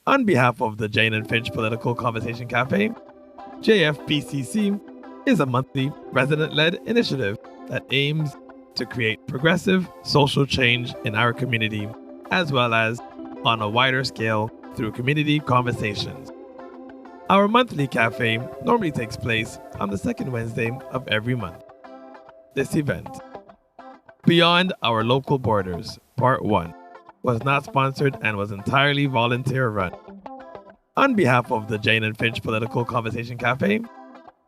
On behalf of the Jane and Finch Political Conversation Cafe, JFPCC is a monthly resident-led initiative that aims to create progressive social change in our community, as well as on a wider scale through community conversations. Our monthly cafe normally takes place on the second Wednesday of every month. This event, Beyond Our Local Borders, Part 1, was not sponsored and was entirely volunteer run. On behalf of the Jane and Finch Political Conversation Cafe,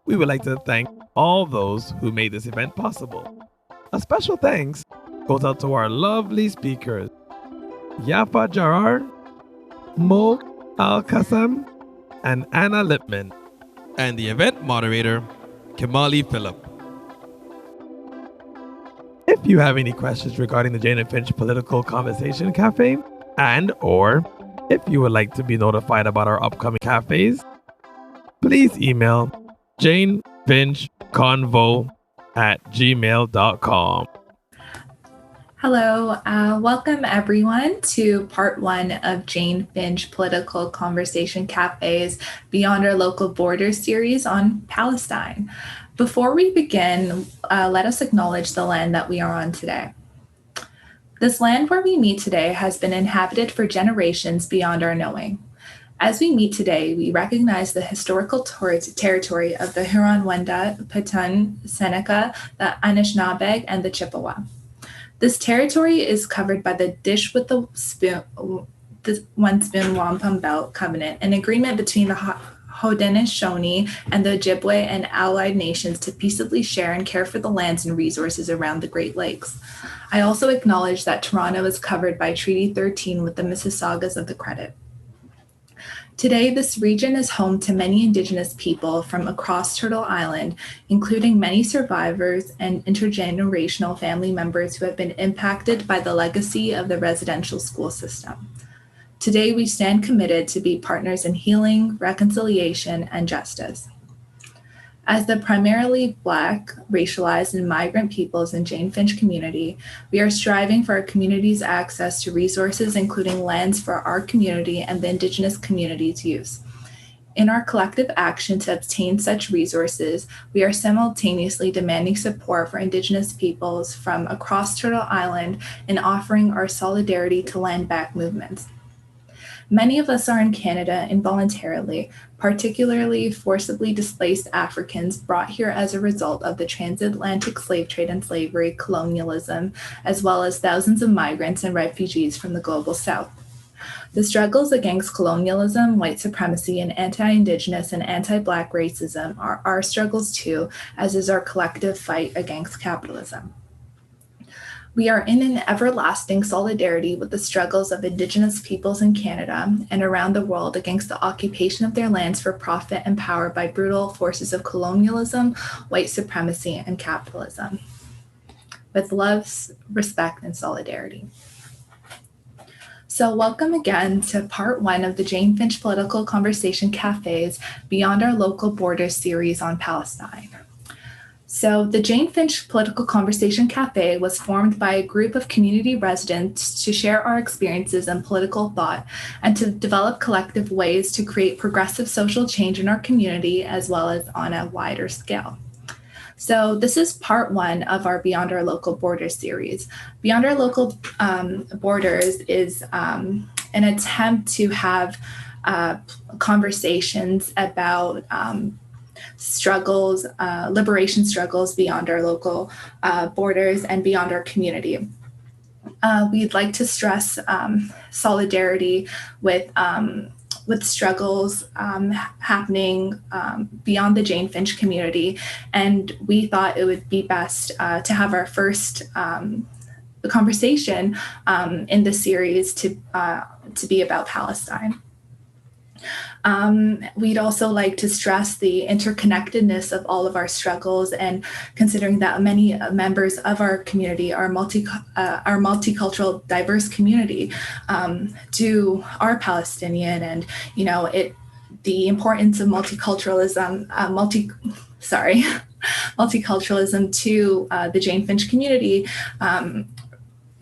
we would like to thank all those who made this event possible. A special thanks goes out to our lovely speakers, Yafa Jarrar, Mo Alqasem, and Anna Lippman, and the event moderator, Kimalee Phillip. If you have any questions regarding the Jane and Finch Political Conversation Cafe, or if you would like to be notified about our upcoming cafes, please email janefinchconvo@gmail.com. Hello, welcome everyone to part one of Jane Finch Political Conversation Cafe's Beyond Our Local Borders series on Palestine. Before we begin, let us acknowledge the land that we are on today. This land where we meet today has been inhabited for generations beyond our knowing. As we meet today, we recognize the historical territory of the Huron-Wendat, Petun, Seneca, the Anishinaabe, and the Chippewa. This territory is covered by the Dish with the One Spoon Wampum Belt Covenant, an agreement between the Haudenosaunee and the Ojibwe and allied nations to peaceably share and care for the lands and resources around the Great Lakes. I also acknowledge that Toronto is covered by Treaty 13 with the Mississaugas of the Credit. Today, this region is home to many Indigenous people from across Turtle Island, including many survivors and intergenerational family members who have been impacted by the legacy of the residential school system. Today, we stand committed to be partners in healing, reconciliation, and justice. As the primarily Black, racialized, and migrant peoples in Jane Finch community, we are striving for our community's access to resources, including lands for our community and the Indigenous community's use. In our collective action to obtain such resources, we are simultaneously demanding support for Indigenous peoples from across Turtle Island and offering our solidarity to land back movements. Many of us are in Canada involuntarily, particularly forcibly displaced Africans brought here as a result of the transatlantic slave trade and slavery, colonialism, as well as thousands of migrants and refugees from the global South. The struggles against colonialism, white supremacy, and anti-Indigenous and anti-Black racism are our struggles too, as is our collective fight against capitalism. We are in an everlasting solidarity with the struggles of Indigenous peoples in Canada and around the world against the occupation of their lands for profit and power by brutal forces of colonialism, white supremacy, and capitalism. With love, respect, and solidarity. So welcome again to part one of the Jane Finch Political Conversation Cafe's Beyond Our Local Borders series on Palestine. So the Jane Finch Political Conversation Cafe was formed by a group of community residents to share our experiences and political thought and to develop collective ways to create progressive social change in our community as well as on a wider scale. So this is part one of our Beyond Our Local Borders series. Beyond Our Local Borders is an attempt to have conversations about struggles, liberation struggles beyond our local borders and beyond our community. We'd like to stress solidarity with struggles happening beyond the Jane Finch community, and we thought it would be best to have our first conversation in the series to be about Palestine. We'd also like to stress the interconnectedness of all of our struggles, and considering that many members of our community are multicultural, diverse community, are Palestinian, and the importance of multiculturalism to the Jane Finch community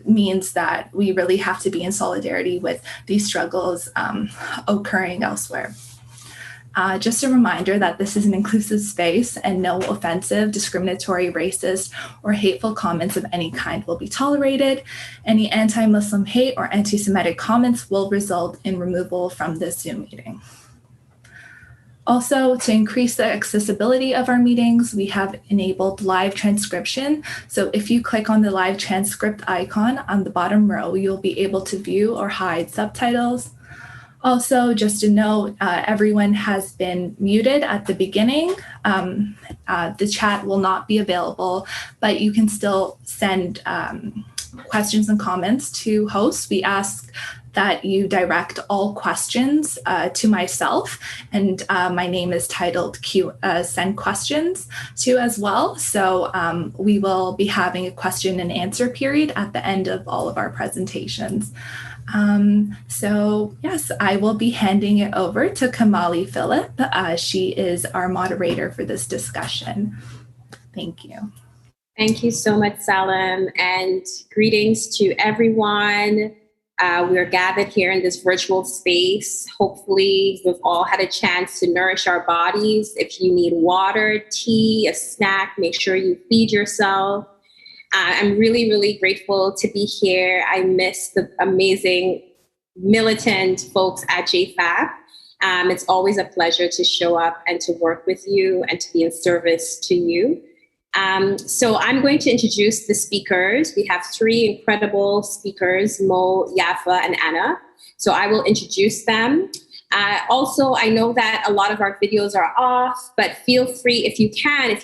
means that we really have to be in solidarity with these struggles occurring elsewhere. Just a reminder that this is an inclusive space and no offensive, discriminatory, racist, or hateful comments of any kind will be tolerated. Any anti-Muslim hate or anti-Semitic comments will result in removal from this Zoom meeting. Also, to increase the accessibility of our meetings, we have enabled live transcription. So if you click on the live transcript icon on the bottom row, you'll be able to view or hide subtitles. Also, just to note, everyone has been muted at the beginning. The chat will not be available, but you can still send questions and comments to hosts. We ask that you direct all questions to myself, and my name is titled Send Questions to as well. So we will be having a question and answer period at the end of all of our presentations. So yes, I will be handing it over to Kimalee Phillip. She is our moderator for this discussion. Thank you. Thank you so much, Salam, and greetings to everyone. We're gathered here in this virtual space. Hopefully, we've all had a chance to nourish our bodies. If you need water, tea, a snack, make sure you feed yourself. I'm really, really grateful to be here. I miss the amazing militant folks at JFAP. It's always a pleasure to show up and to work with you and to be in service to you. So I'm going to introduce the speakers. We have three incredible speakers, Mo, Yafa, and Anna. So I will introduce them. Also, I know that a lot of our videos are off, but feel free, if you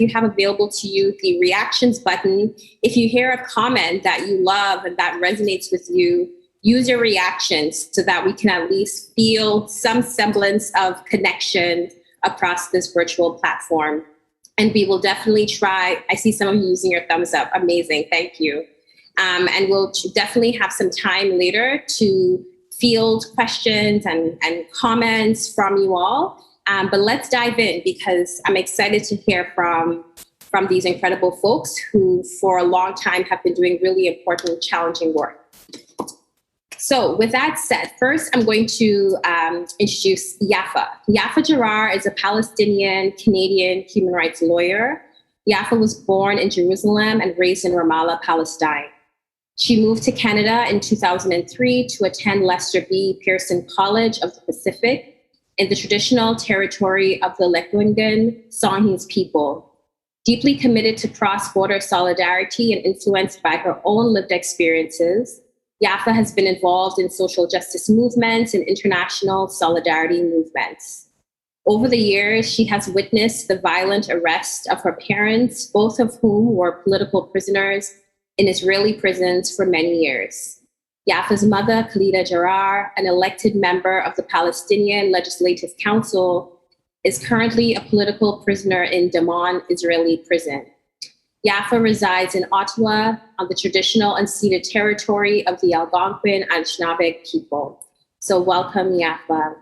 have available to you the reactions button. If you hear a comment that you love and that resonates with you, use your reactions so that we can at least feel some semblance of connection across this virtual platform. And we will definitely try. I see some of you using your thumbs up. Amazing. Thank you. And we'll definitely have some time later to field questions and comments from you all. But let's dive in because I'm excited to hear from these incredible folks who for a long time have been doing really important, challenging work. So with that said, first I'm going to introduce Yafa. Yafa Jarrar is a Palestinian Canadian human rights lawyer. Yafa was born in Jerusalem and raised in Ramallah, Palestine. She moved to Canada in 2003 to attend Lester B. Pearson College of the Pacific in the traditional territory of the Lekwungen Songhees people. Deeply committed to cross-border solidarity and influenced by her own lived experiences, Yafa has been involved in social justice movements and international solidarity movements. Over the years, she has witnessed the violent arrest of her parents, both of whom were political prisoners in Israeli prisons for many years. Yafa's mother, Khalida Jarrar, an elected member of the Palestinian Legislative Council, is currently a political prisoner in Daman Israeli prison. Yafa resides in Ottawa on the traditional unceded territory of the Algonquin and Anishinaabeg people. So welcome, Yafa.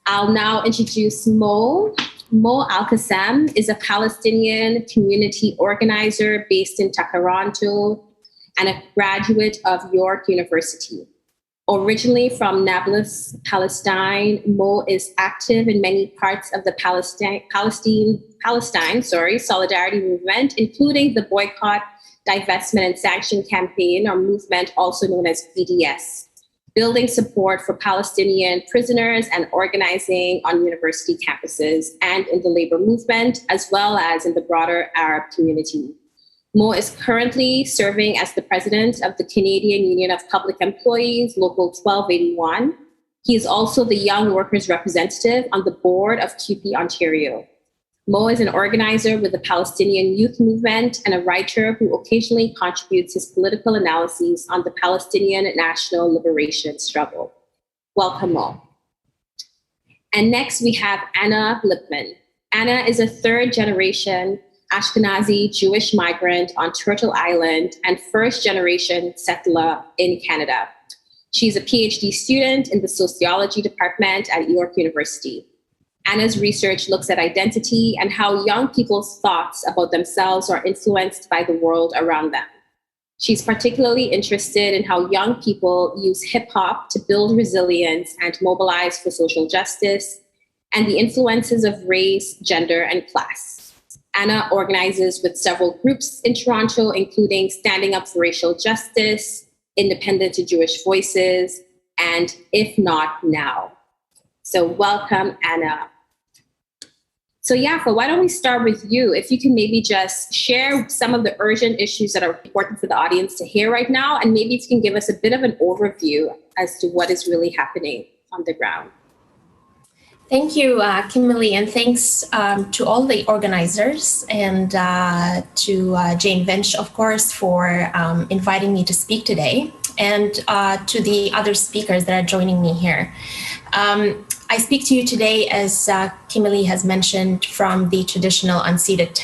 I'll now introduce Mo. Mo Alqasem is a Palestinian community organizer based in Toronto and a graduate of York University. Originally from Nablus, Palestine, Mo is active in many parts of the Palestine solidarity movement, including the Boycott, Divestment and Sanction Campaign, or movement also known as BDS, building support for Palestinian prisoners and organizing on university campuses and in the labor movement, as well as in the broader Arab community. Mo is currently serving as the president of the Canadian Union of Public Employees, Local 1281. He is also the Young Workers Representative on the board of CUPE Ontario. Mo is an organizer with the Palestinian Youth Movement and a writer who occasionally contributes his political analyses on the Palestinian national liberation struggle. Welcome, Mo. And next we have Anna Lippman. Anna is a third-generation Ashkenazi Jewish migrant on Turtle Island and first-generation settler in Canada. She's a PhD student in the sociology department at York University. Anna's research looks at identity and how young people's thoughts about themselves are influenced by the world around them. She's particularly interested in how young people use hip hop to build resilience and mobilize for social justice, and the influences of race, gender, and class. Anna organizes with several groups in Toronto, including Standing Up for Racial Justice, Independent to Jewish Voices, and If Not Now. So welcome, Anna. So Yafa, why don't we start with you? If you can maybe just share some of the urgent issues that are important for the audience to hear right now, and maybe you can give us a bit of an overview as to what is really happening on the ground. Thank you, Kimalee, and thanks to all the organizers and to Jane Finch, of course, for inviting me to speak today, and to the other speakers that are joining me here. I speak to you today, as Kimalee has mentioned, from the traditional unceded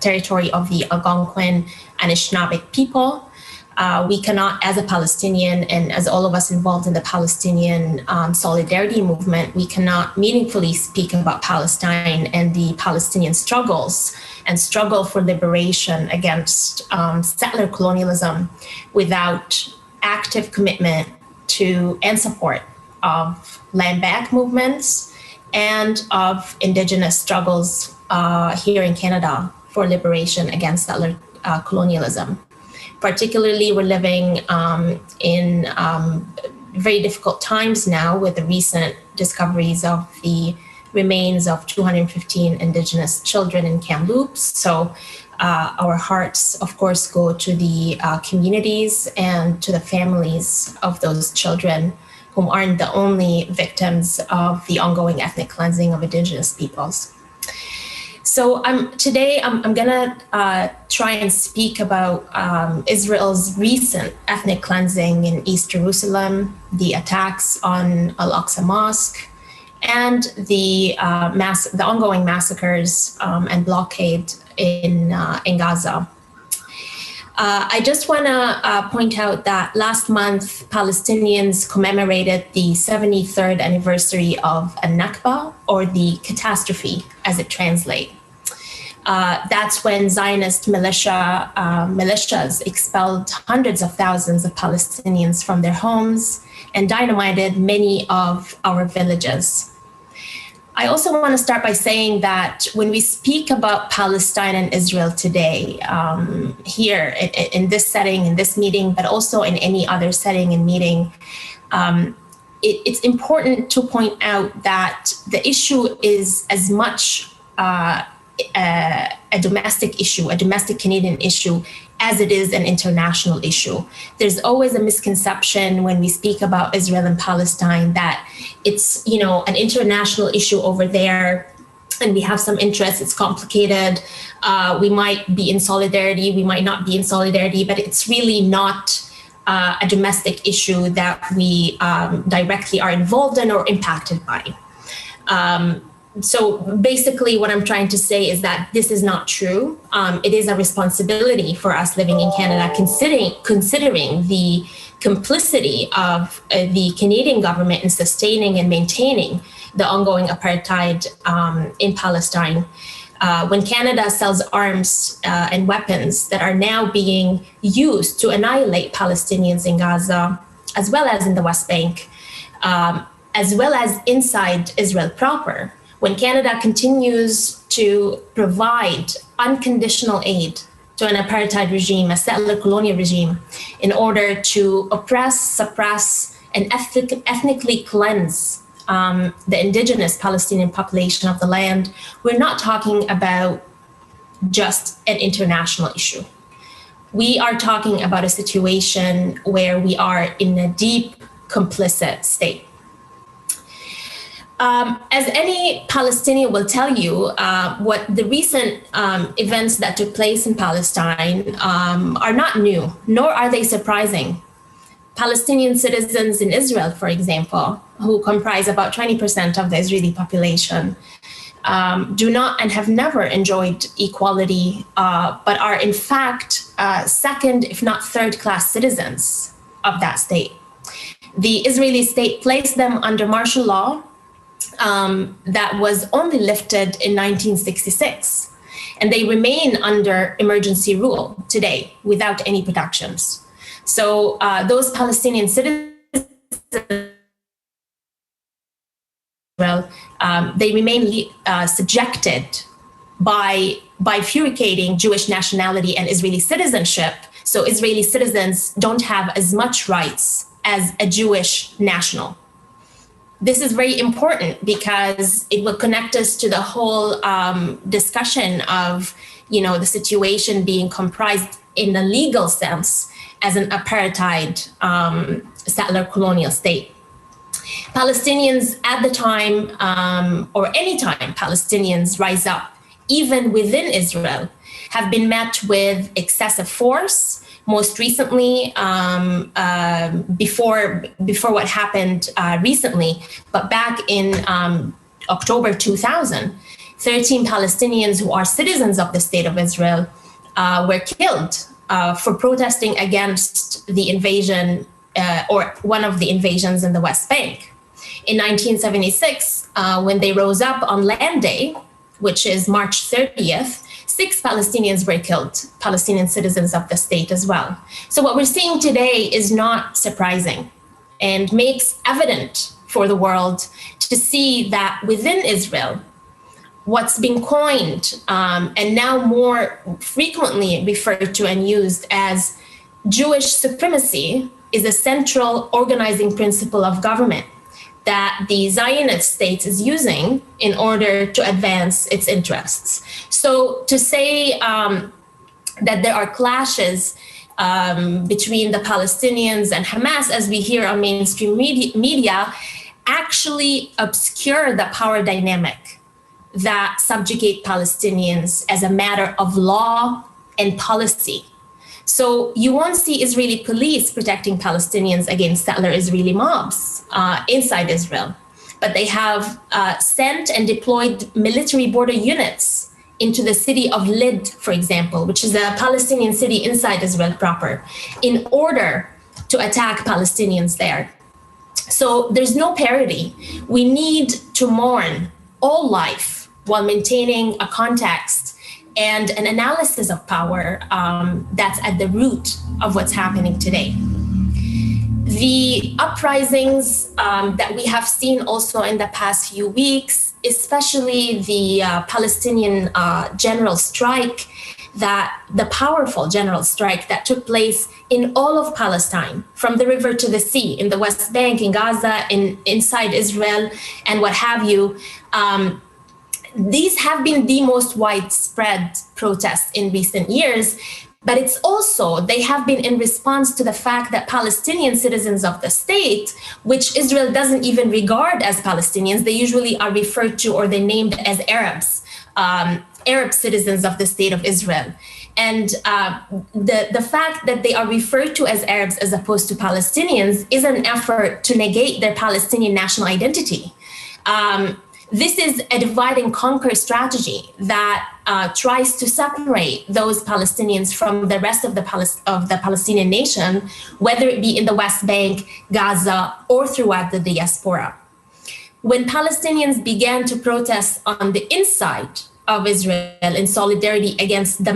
territory of the Algonquin and Anishinaabeg people. We cannot, as a Palestinian and as all of us involved in the Palestinian solidarity movement, we cannot meaningfully speak about Palestine and the Palestinian struggles and struggle for liberation against settler colonialism without active commitment to and support of land back movements and of Indigenous struggles here in Canada for liberation against settler colonialism. Particularly, we're living in very difficult times now with the recent discoveries of the remains of 215 Indigenous children in Kamloops. So our hearts, of course, go to the communities and to the families of those children whom aren't the only victims of the ongoing ethnic cleansing of Indigenous peoples. So today I'm gonna try and speak about Israel's recent ethnic cleansing in East Jerusalem, the attacks on Al-Aqsa Mosque, and the ongoing massacres and blockade in Gaza. I just want to point out that last month, Palestinians commemorated the 73rd anniversary of Al-Nakba, or the catastrophe, as it translates. That's when Zionist militias expelled hundreds of thousands of Palestinians from their homes and dynamited many of our villages. I also want to start by saying that when we speak about Palestine and Israel today, here in this setting, in this meeting, but also in any other setting and meeting, it's important to point out that the issue is as much a domestic issue, a domestic Canadian issue, as it is an international issue. There's always a misconception when we speak about Israel and Palestine that it's, an international issue over there, and we have some interest, it's complicated. We might be in solidarity, we might not be in solidarity, but it's really not a domestic issue that we directly are involved in or impacted by. So basically what I'm trying to say is that this is not true. It is a responsibility for us living in Canada, considering the complicity of the Canadian government in sustaining and maintaining the ongoing apartheid in Palestine. When Canada sells arms and weapons that are now being used to annihilate Palestinians in Gaza, as well as in the West Bank, as well as inside Israel proper, when Canada continues to provide unconditional aid to an apartheid regime, a settler colonial regime, in order to oppress, suppress, and ethnically cleanse the Indigenous Palestinian population of the land, we're not talking about just an international issue. We are talking about a situation where we are in a deep complicit state. As any Palestinian will tell you, what the recent events that took place in Palestine are not new, nor are they surprising. Palestinian citizens in Israel, for example, who comprise about 20% of the Israeli population, do not and have never enjoyed equality, but are in fact second, if not third-class citizens of that state. The Israeli state placed them under martial law that was only lifted in 1966. and they remain under emergency rule today without any protections. So those Palestinian citizens, they remain subjected by bifurcating Jewish nationality and Israeli citizenship. So Israeli citizens don't have as much rights as a Jewish national. This is very important because it will connect us to the whole discussion of, the situation being comprised in the legal sense as an apartheid settler colonial state. Palestinians at the time, or any time Palestinians rise up, even within Israel, have been met with excessive force. Most recently, before what happened recently, but back in October 2000, 13 Palestinians who are citizens of the State of Israel were killed for protesting against the invasion or one of the invasions in the West Bank. In 1976, when they rose up on Land Day, which is March 30th, 6 Palestinians were killed, Palestinian citizens of the state as well. So what we're seeing today is not surprising and makes evident for the world to see that within Israel, what's been coined and now more frequently referred to and used as Jewish supremacy is a central organizing principle of government that the Zionist state is using in order to advance its interests. So to say that there are clashes between the Palestinians and Hamas, as we hear on mainstream media, actually obscure the power dynamic that subjugate Palestinians as a matter of law and policy. So you won't see Israeli police protecting Palestinians against settler Israeli mobs inside Israel, but they have sent and deployed military border units into the city of Lid, for example, which is a Palestinian city inside Israel proper, in order to attack Palestinians there. So there's no parity. We need to mourn all life while maintaining a context and an analysis of power that's at the root of what's happening today. The uprisings that we have seen also in the past few weeks, especially the Palestinian general strike, the powerful general strike that took place in all of Palestine, from the river to the sea, in the West Bank, in Gaza, inside Israel, and what have you. These have been the most widespread protests in recent years, but it's also, they have been in response to the fact that Palestinian citizens of the state, which Israel doesn't even regard as Palestinians, they usually are referred to or they're named as Arabs, Arab citizens of the state of Israel. And the fact that they are referred to as Arabs as opposed to Palestinians is an effort to negate their Palestinian national identity. This is a divide and conquer strategy that tries to separate those Palestinians from the rest of the Palestinian nation, whether it be in the West Bank, Gaza, or throughout the diaspora. When Palestinians began to protest on the inside of Israel in solidarity against the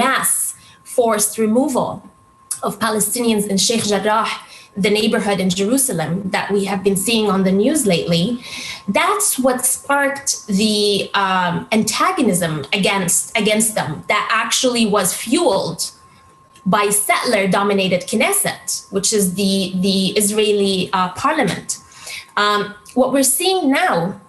mass forced removal of Palestinians in Sheikh Jarrah, the neighborhood in Jerusalem that we have been seeing on the news lately, that's what sparked the antagonism against them that actually was fueled by settler-dominated Knesset, which is the Israeli parliament. What we're seeing now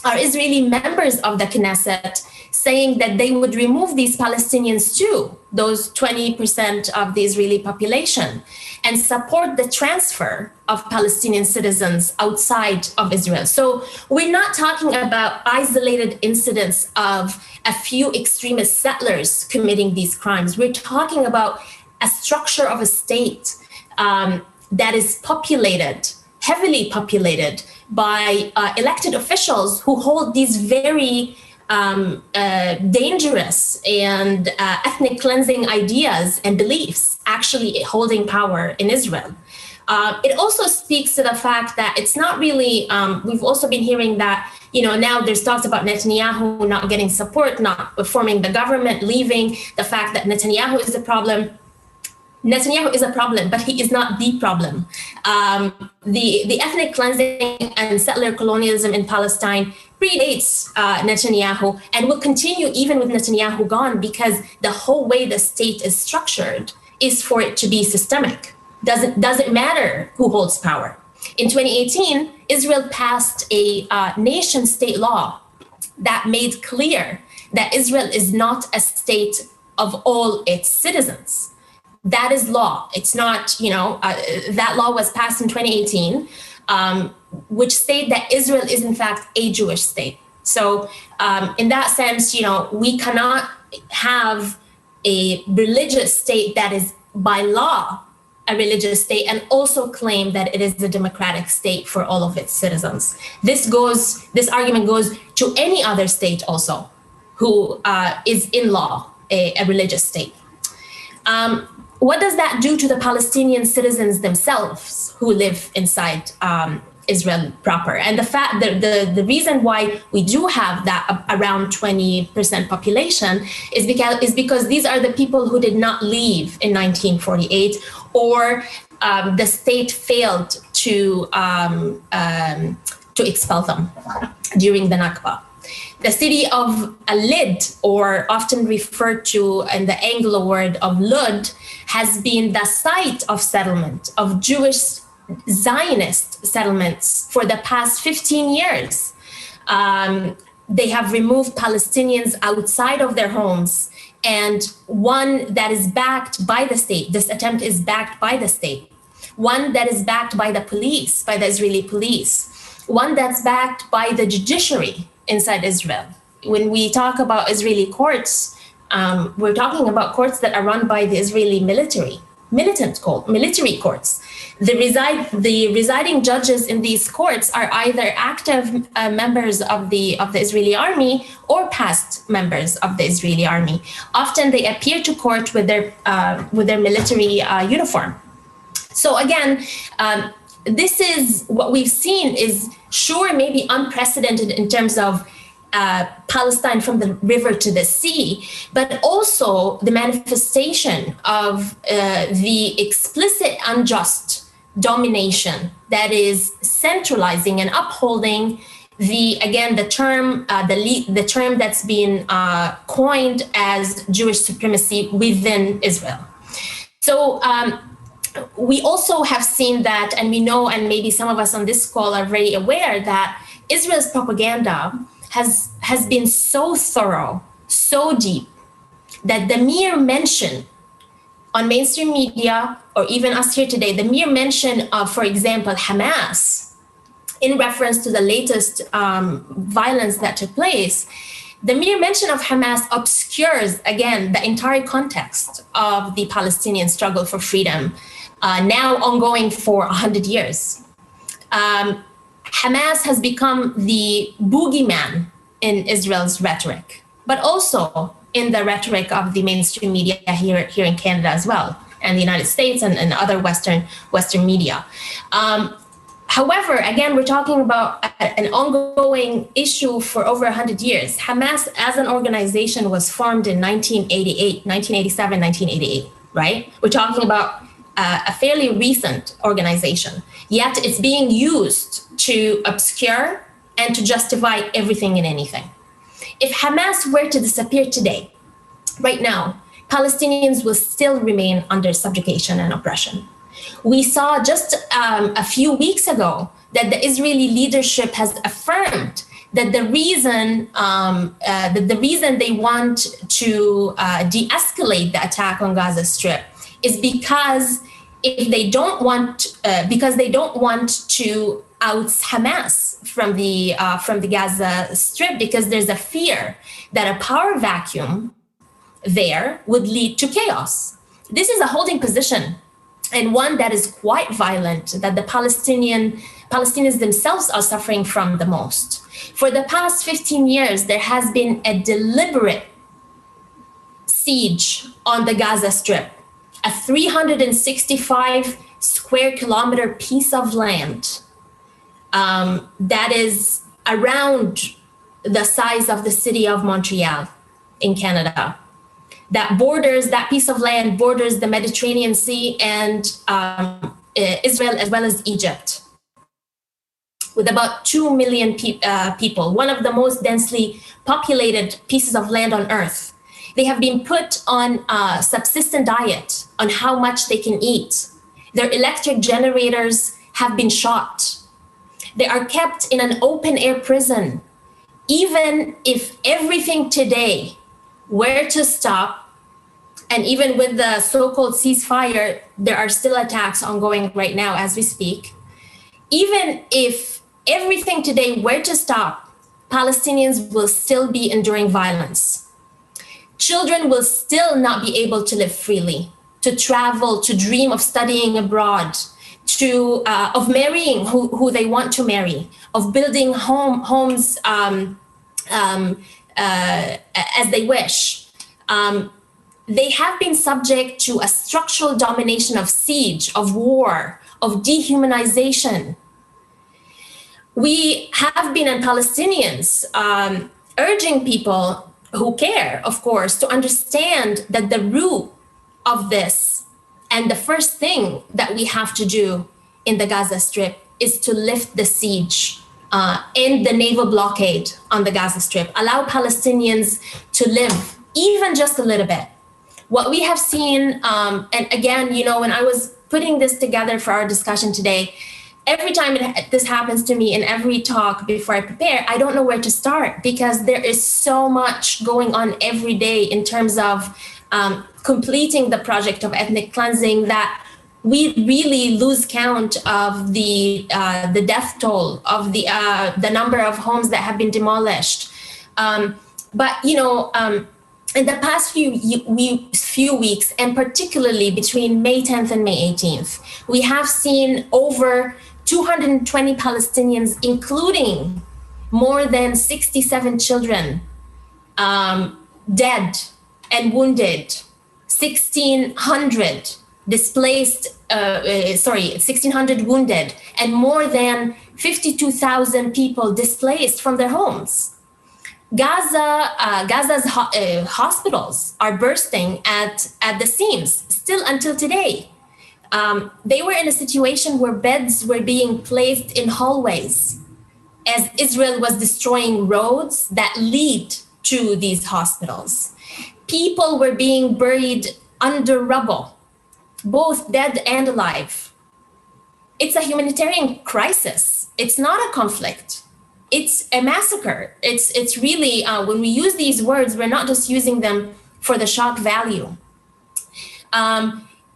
are Israeli members of the Knesset saying that they would remove these Palestinians too, those 20% of the Israeli population, and support the transfer of Palestinian citizens outside of Israel. So we're not talking about isolated incidents of a few extremist settlers committing these crimes. We're talking about a structure of a state that is populated, heavily populated by elected officials who hold these very dangerous and ethnic cleansing ideas and beliefs actually holding power in Israel. It also speaks to the fact that it's not really, we've also been hearing that Now there's talks about Netanyahu not getting support, not forming the government, leaving, the fact that Netanyahu is a problem. Netanyahu is a problem, but he is not the problem. The ethnic cleansing and settler colonialism in Palestine predates Netanyahu and will continue even with Netanyahu gone, because the whole way the state is structured is for it to be systemic. Doesn't matter who holds power. In 2018, Israel passed a nation state law that made clear that Israel is not a state of all its citizens. That is law. It's not, that law was passed in 2018, which state that Israel is in fact a Jewish state. So in that sense, we cannot have a religious state that is by law a religious state and also claim that it is a democratic state for all of its citizens. This argument goes to any other state also who is in law a religious state. What does that do to the Palestinian citizens themselves who live inside Israel proper? And the reason why we do have that around 20% population is because these are the people who did not leave in 1948, or the state failed to expel them during the Nakba. The city of Lid, or often referred to in the Anglo word of Lud, has been the site of settlement of Jewish Zionist settlements for the past 15 years. They have removed Palestinians outside of their homes, and one that is backed by the state. This attempt is backed by the state. One that is backed by the police, by the Israeli police. One that's backed by the judiciary inside Israel. When we talk about Israeli courts, we're talking about courts that are run by the Israeli military courts. The residing judges in these courts are either active members of the Israeli army or past members of the Israeli army. Often they appear to court with their military uniform. So again, this is what we've seen is sure maybe unprecedented in terms of Palestine from the river to the sea, but also the manifestation of the explicit unjust domination that is centralizing and upholding the term that's been coined as Jewish supremacy within Israel. So we also have seen that, and we know, and maybe some of us on this call are very aware that Israel's propaganda has been so thorough, so deep, that the mere mention on mainstream media, or even us here today, the mere mention of, for example, Hamas, in reference to the latest violence that took place, the mere mention of Hamas obscures, again, the entire context of the Palestinian struggle for freedom, now ongoing for 100 years. Hamas has become the boogeyman in Israel's rhetoric, but also in the rhetoric of the mainstream media here in Canada as well, and the United States and other Western media. However, again, we're talking about an ongoing issue for over 100 years. Hamas as an organization was formed in 1988, right? We're talking about a fairly recent organization, yet it's being used to obscure and to justify everything and anything. If Hamas were to disappear today, right now, Palestinians will still remain under subjugation and oppression. We saw just a few weeks ago that the Israeli leadership has affirmed that the reason they want to de-escalate the attack on Gaza Strip is because they don't want to oust Hamas from the Gaza Strip, because there's a fear that a power vacuum there would lead to chaos. This is a holding position, and one that is quite violent, that the Palestinians themselves are suffering from the most. For the past 15 years, there has been a deliberate siege on the Gaza Strip, a 365 square kilometer piece of land that is around the size of the city of Montreal in Canada. That piece of land borders the Mediterranean Sea and Israel as well as Egypt, with about 2 million people, one of the most densely populated pieces of land on earth. They have been put on a subsistence diet on how much they can eat. Their electric generators have been shot. They are kept in an open air prison. Even if everything today were to stop, and even with the so-called ceasefire, there are still attacks ongoing right now as we speak. Even if everything today were to stop, Palestinians will still be enduring violence. Children will still not be able to live freely, to travel, to dream of studying abroad, of marrying who they want to marry, of building homes as they wish. They have been subject to a structural domination of siege, of war, of dehumanization. We have been, and Palestinians, urging people who care, of course, to understand that the root of this and the first thing that we have to do in the Gaza Strip is to lift the siege, end the naval blockade on the Gaza Strip, allow Palestinians to live even just a little bit. What we have seen, and again, when I was putting this together for our discussion today, every time this happens to me in every talk before I prepare, I don't know where to start because there is so much going on every day in terms of completing the project of ethnic cleansing that we really lose count of the death toll of the number of homes that have been demolished. In the past few weeks, and particularly between May 10th and May 18th, we have seen over 220 Palestinians, including more than 67 children, dead and wounded, 1,600 displaced, 1,600 wounded, and more than 52,000 people displaced from their homes. Gaza's hospitals are bursting at the seams still until today. They were in a situation where beds were being placed in hallways as Israel was destroying roads that lead to these hospitals. People were being buried under rubble, both dead and alive. It's a humanitarian crisis. It's not a conflict. It's a massacre. It's really, when we use these words, we're not just using them for the shock value.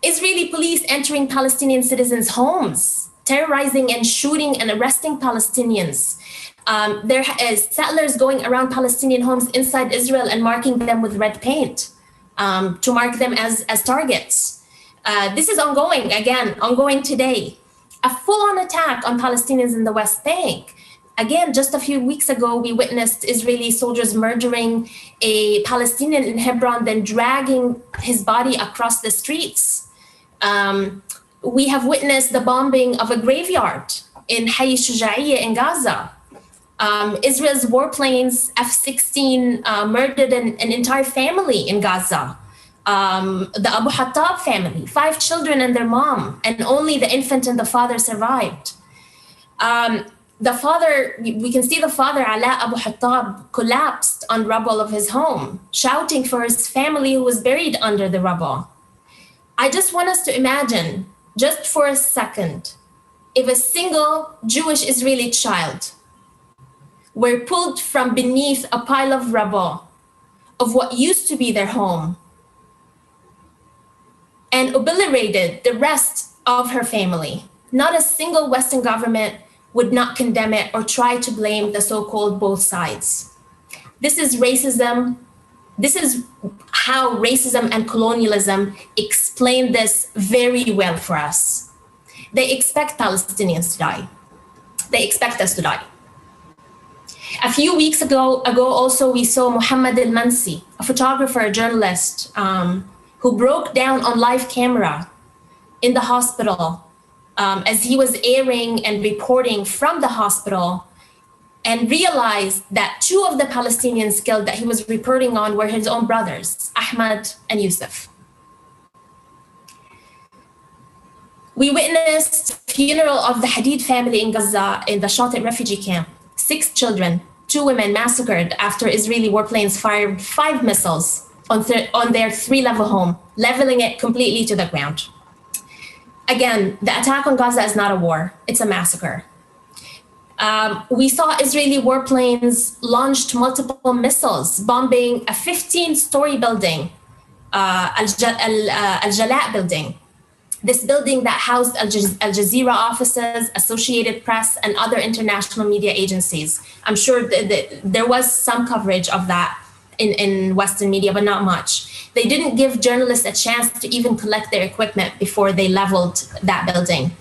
Israeli police entering Palestinian citizens' homes, terrorizing and shooting and arresting Palestinians. There is settlers going around Palestinian homes inside Israel and marking them with red paint to mark them as targets. This is ongoing today. A full-on attack on Palestinians in the West Bank. Again, just a few weeks ago, we witnessed Israeli soldiers murdering a Palestinian in Hebron, then dragging his body across the streets. We have witnessed the bombing of a graveyard in Hayy Shuja'iyya in Gaza. Israel's warplanes, F-16, murdered an entire family in Gaza. The Abu Hattab family, 5 children and their mom, and only the infant and the father survived. The father, we can see the father, Ala Abu Hattab, collapsed on rubble of his home, shouting for his family who was buried under the rubble. I just want us to imagine, just for a second, if a single Jewish Israeli child were pulled from beneath a pile of rubble of what used to be their home and obliterated the rest of her family. Not a single Western government would not condemn it or try to blame the so-called both sides. This is racism. This is how racism and colonialism explain this very well for us. They expect Palestinians to die. They expect us to die. A few weeks ago also, we saw Mohammed al-Mansi, a photographer, a journalist, who broke down on live camera in the hospital as he was airing and reporting from the hospital and realized that two of the Palestinians killed that he was reporting on were his own brothers, Ahmad and Yusuf. We witnessed the funeral of the Hadid family in Gaza in the Shati refugee camp. 6 children, 2 women massacred after Israeli warplanes fired 5 missiles on their 3-level home, leveling it completely to the ground. Again, the attack on Gaza is not a war, it's a massacre. We saw Israeli warplanes launched multiple missiles, bombing a 15-story building, Al-Jala building. This building that housed Al Jazeera offices, Associated Press, and other international media agencies. I'm sure that there was some coverage of that in Western media, but not much. They didn't give journalists a chance to even collect their equipment before they leveled that building.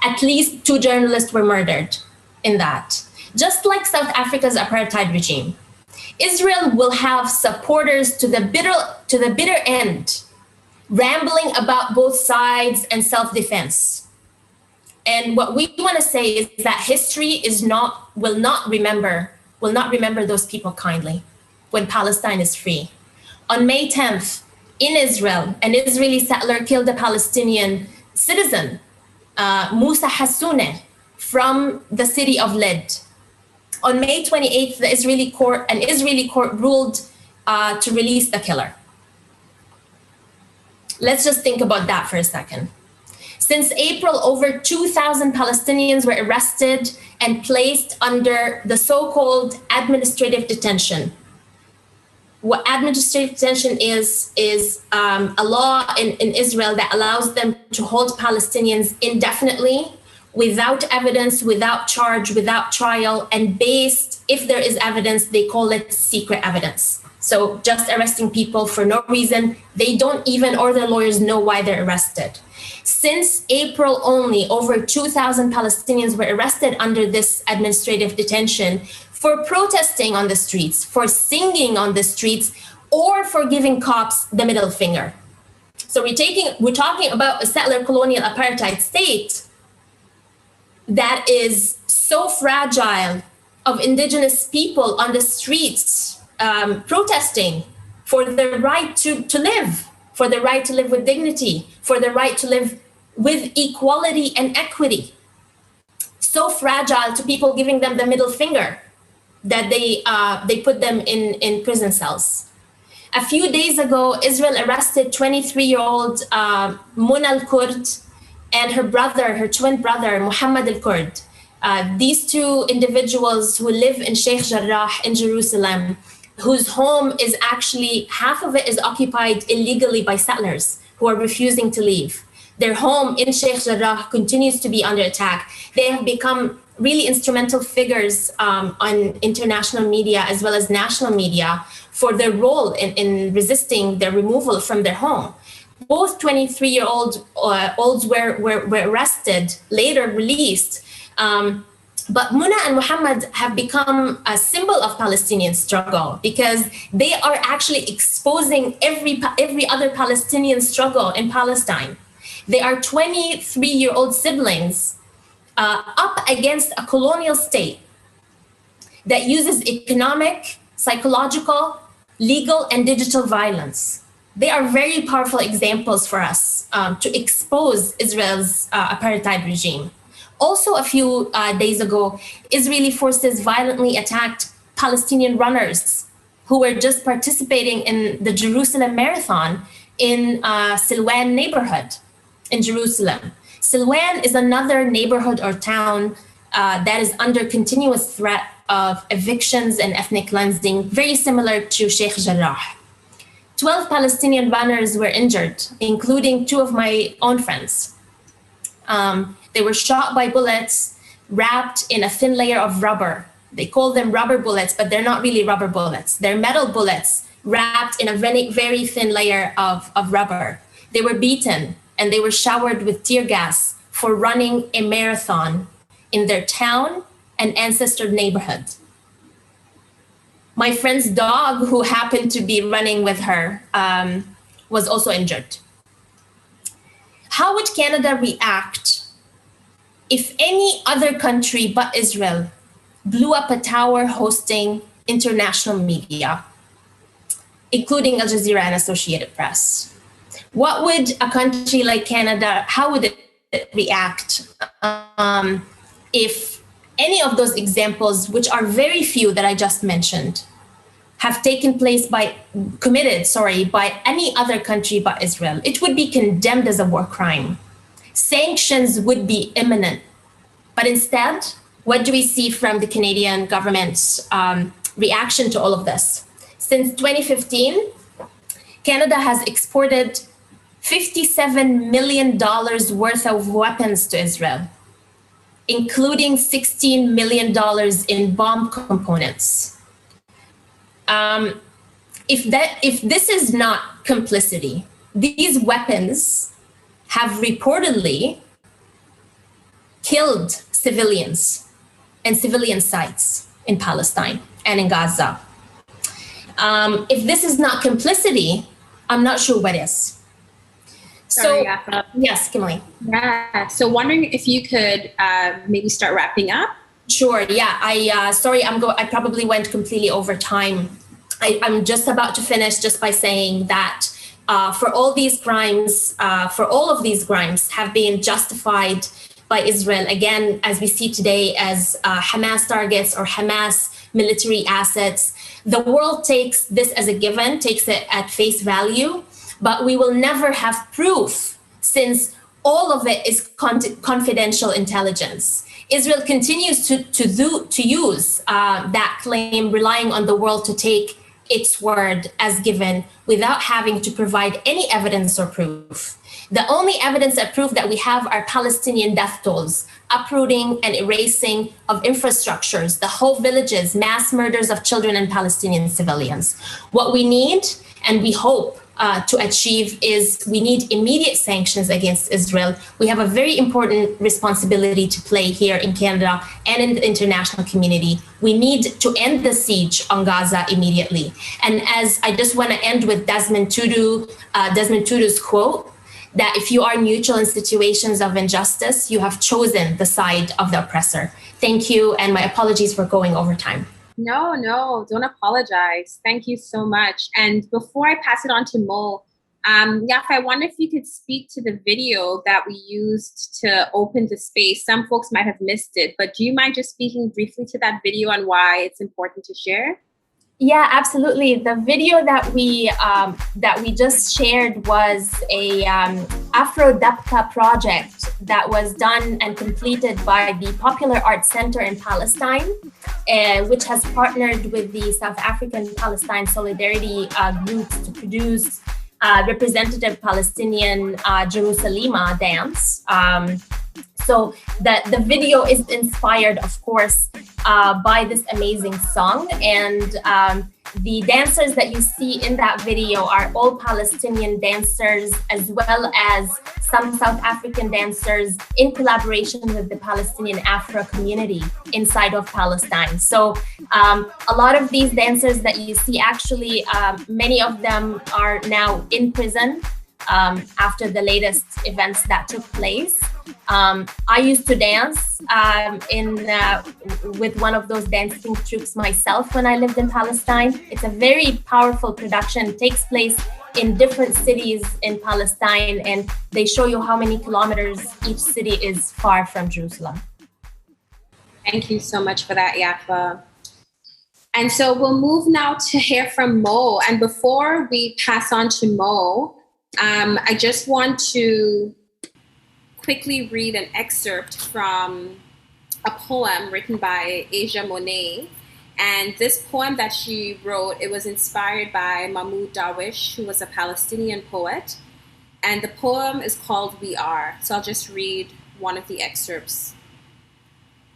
At least 2 journalists were murdered in that. Just like South Africa's apartheid regime, Israel will have supporters to the bitter end, rambling about both sides and self-defense. And what we want to say is that history will not remember those people kindly when Palestine is free. On May 10th, in Israel, an Israeli settler killed a Palestinian citizen, Musa Hassouneh, from the city of Lid. On May 28th, an Israeli court ruled to release the killer. Let's just think about that for a second. Since April, over 2,000 Palestinians were arrested and placed under the so-called administrative detention. What administrative detention is a law in Israel that allows them to hold Palestinians indefinitely, without evidence, without charge, without trial, and based, if there is evidence, they call it secret evidence. So just arresting people for no reason. They don't even, or their lawyers, know why they're arrested. Since April only, over 2,000 Palestinians were arrested under this administrative detention for protesting on the streets, for singing on the streets, or for giving cops the middle finger. So we're talking about a settler colonial apartheid state that is so fragile, of indigenous people on the streets protesting for the right to live, for the right to live with dignity, for the right to live with equality and equity. So fragile to people giving them the middle finger that they put them in prison cells. A few days ago, Israel arrested 23-year-old Muna al-Kurd and her twin brother, Muhammad al-Kurd. These 2 individuals who live in Sheikh Jarrah in Jerusalem, whose home is actually, half of it is occupied illegally by settlers who are refusing to leave. Their home in Sheikh Jarrah continues to be under attack. They have become really instrumental figures on international media as well as national media for their role in resisting their removal from their home. Both 23-year-olds were arrested, later released. But Muna and Muhammad have become a symbol of Palestinian struggle because they are actually exposing every other Palestinian struggle in Palestine. They are 23-year-old siblings up against a colonial state that uses economic, psychological, legal, and digital violence. They are very powerful examples for us to expose Israel's apartheid regime. Also, a few days ago, Israeli forces violently attacked Palestinian runners who were just participating in the Jerusalem Marathon in Silwan neighborhood in Jerusalem. Silwan is another neighborhood or town that is under continuous threat of evictions and ethnic cleansing, very similar to Sheikh Jarrah. 12 Palestinian runners were injured, including 2 of my own friends. They were shot by bullets wrapped in a thin layer of rubber. They call them rubber bullets, but they're not really rubber bullets. They're metal bullets wrapped in a very, very thin layer of rubber. They were beaten and they were showered with tear gas for running a marathon in their town and ancestor neighborhood. My friend's dog, who happened to be running with her, was also injured. How would Canada react if any other country but Israel blew up a tower hosting international media, including Al Jazeera and Associated Press. What would a country like Canada, how would it react if any of those examples, which are very few that I just mentioned, have taken place committed by any other country but Israel? It would be condemned as a war crime. Sanctions would be imminent. But instead, what do we see from the Canadian government's reaction to all of this? Since 2015, Canada has exported $57 million worth of weapons to Israel, including $16 million in bomb components. If this is not complicity, these weapons have reportedly killed civilians and civilian sites in Palestine and in Gaza. If this is not complicity, I'm not sure what is. Sorry, So, Yafa. yes, Kimalee. Yeah. So wondering if you could maybe start wrapping up. Sure. Yeah. I probably went completely over time. I'm just about to finish just by saying that for all of these crimes have been justified by Israel, again, as we see today, as Hamas targets or Hamas military assets. The world takes this as a given, takes it at face value, but we will never have proof since all of it is confidential intelligence. Israel continues to use that claim, relying on the world to take its word as given without having to provide any evidence or proof. The only evidence and proof that we have are Palestinian death tolls, uprooting and erasing of infrastructures, the whole villages, mass murders of children and Palestinian civilians. What we need and we hope to achieve is we need immediate sanctions against Israel. We have a very important responsibility to play here in Canada and in the international community. We need to end the siege on Gaza immediately. And as I just want to end with Desmond Tutu's quote, that if you are neutral in situations of injustice, you have chosen the side of the oppressor. Thank you, and my apologies for going over time. No, don't apologize. Thank you so much. And before I pass it on to Mo, Yafa, I wonder if you could speak to the video that we used to open the space. Some folks might have missed it, but do you mind just speaking briefly to that video and why it's important to share? Yeah, absolutely. The video that we just shared was a Afro-Dapka project that was done and completed by the Popular Arts Center in Palestine, which has partnered with the South African Palestine Solidarity groups to produce representative Palestinian Jerusalema dance. So the video is inspired, of course, by this amazing song. And the dancers that you see in that video are all Palestinian dancers, as well as some South African dancers in collaboration with the Palestinian Afro community inside of Palestine. So a lot of these dancers that you see, actually, many of them are now in prison after the latest events that took place. I used to dance with one of those dancing troupes myself when I lived in Palestine. It's a very powerful production. It takes place in different cities in Palestine, and they show you how many kilometers each city is far from Jerusalem. Thank you so much for that, Yafa. And so we'll move now to hear from Mo. And before we pass on to Mo, I just want to quickly read an excerpt from a poem written by Asia Monet. And this poem that she wrote, it was inspired by Mahmoud Darwish, who was a Palestinian poet. And the poem is called We Are. So I'll just read one of the excerpts.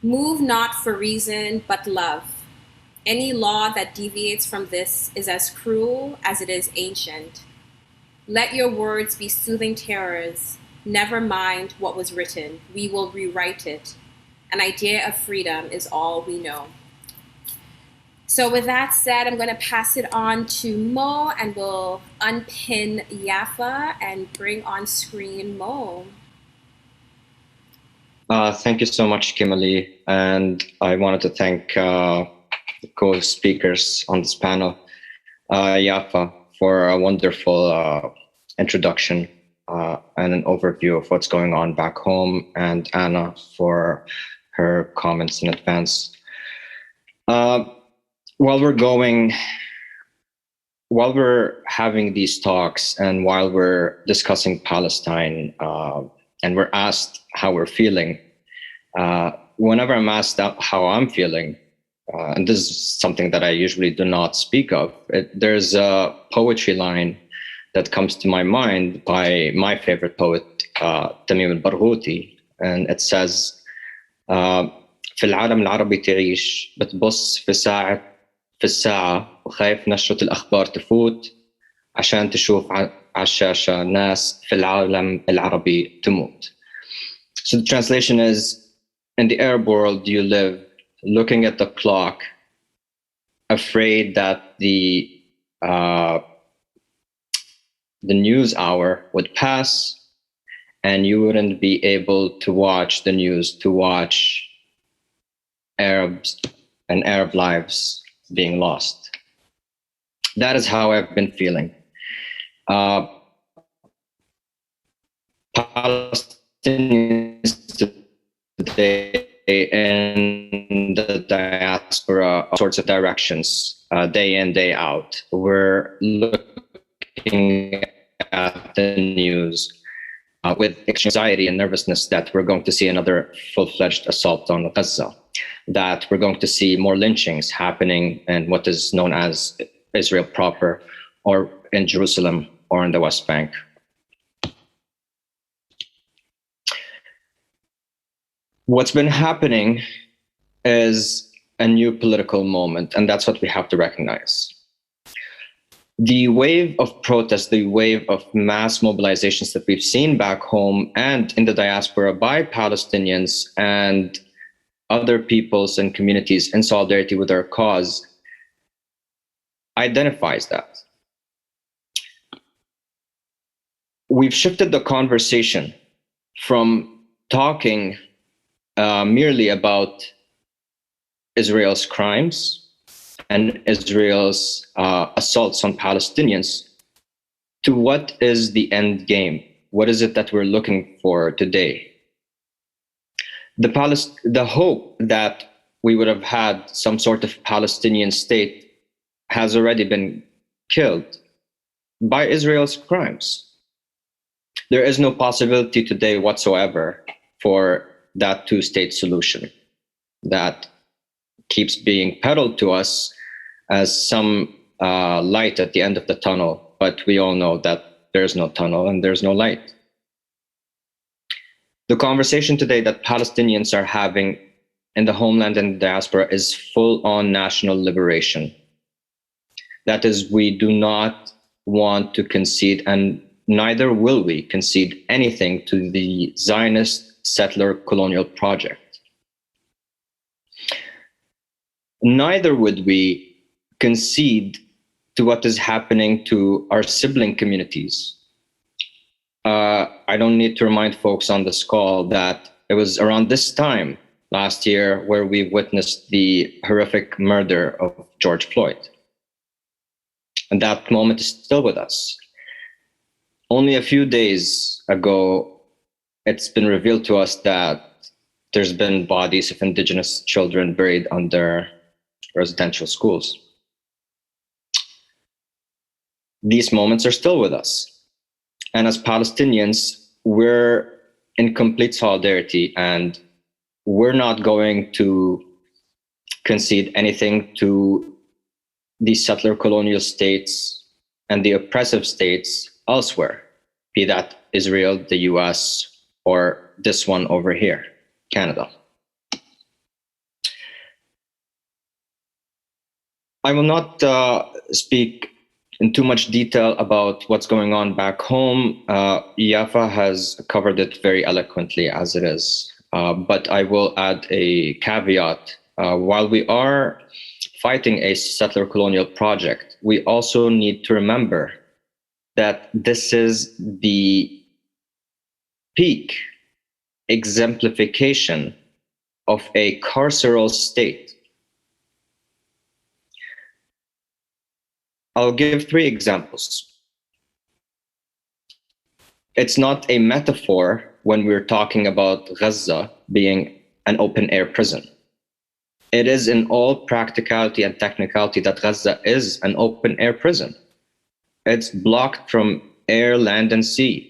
Move not for reason, but love. Any law that deviates from this is as cruel as it is ancient. Let your words be soothing terrors. Never mind what was written. We will rewrite it. An idea of freedom is all we know. So with that said, I'm going to pass it on to Mo, and we'll unpin Yafa and bring on screen Mo. Thank you so much, Kimalee. And I wanted to thank the co-speakers on this panel, Yafa, for a wonderful introduction and an overview of what's going on back home, and Anna for her comments in advance. While we're having these talks and while we're discussing Palestine, and we're asked how we're feeling, whenever I'm asked how I'm feeling, and this is something that I usually do not speak of, there's a poetry line that comes to my mind by my favorite poet, Tamim al-Barghouti, and it says, في العالم العربي تعيش بتبص في الساعة وخايف نشرة الأخبار تفوت عشان تشوف على الشاشة ناس في العالم العربي تموت. So the translation is, in the Arab world you live, looking at the clock, afraid that the news hour would pass and you wouldn't be able to watch the news, to watch Arabs and Arab lives being lost. That is how I've been feeling. Palestinians today in the diaspora, all sorts of directions, day in, day out. We're looking at the news with anxiety and nervousness that we're going to see another full-fledged assault on Gaza, that we're going to see more lynchings happening in what is known as Israel proper, or in Jerusalem, or in the West Bank. What's been happening is a new political moment, and that's what we have to recognize. The wave of protests, the wave of mass mobilizations that we've seen back home and in the diaspora by Palestinians and other peoples and communities in solidarity with our cause identifies that. We've shifted the conversation from talking merely about Israel's crimes and Israel's assaults on Palestinians to what is the end game? What is it that we're looking for today? The hope that we would have had some sort of Palestinian state has already been killed by Israel's crimes. There is no possibility today whatsoever for that two-state solution that keeps being peddled to us as some light at the end of the tunnel, but we all know that there's no tunnel and there's no light. The conversation today that Palestinians are having in the homeland and diaspora is full-on national liberation. That is, we do not want to concede, and neither will we concede anything to the Zionist settler colonial project. Neither would we concede to what is happening to our sibling communities. I don't need to remind folks on this call that it was around this time last year where we witnessed the horrific murder of George Floyd. And that moment is still with us. Only a few days ago, it's been revealed to us that there's been bodies of indigenous children buried under residential schools. These moments are still with us. And as Palestinians, we're in complete solidarity, and we're not going to concede anything to the settler colonial states and the oppressive states elsewhere, be that Israel, the US, or this one over here, Canada. I will not speak in too much detail about what's going on back home. Yafa has covered it very eloquently as it is, but I will add a caveat. While we are fighting a settler colonial project, we also need to remember that this is the peak exemplification of a carceral state. I'll give 3 examples. It's not a metaphor when we're talking about Gaza being an open-air prison. It is in all practicality and technicality that Gaza is an open-air prison. It's blocked from air, land, and sea.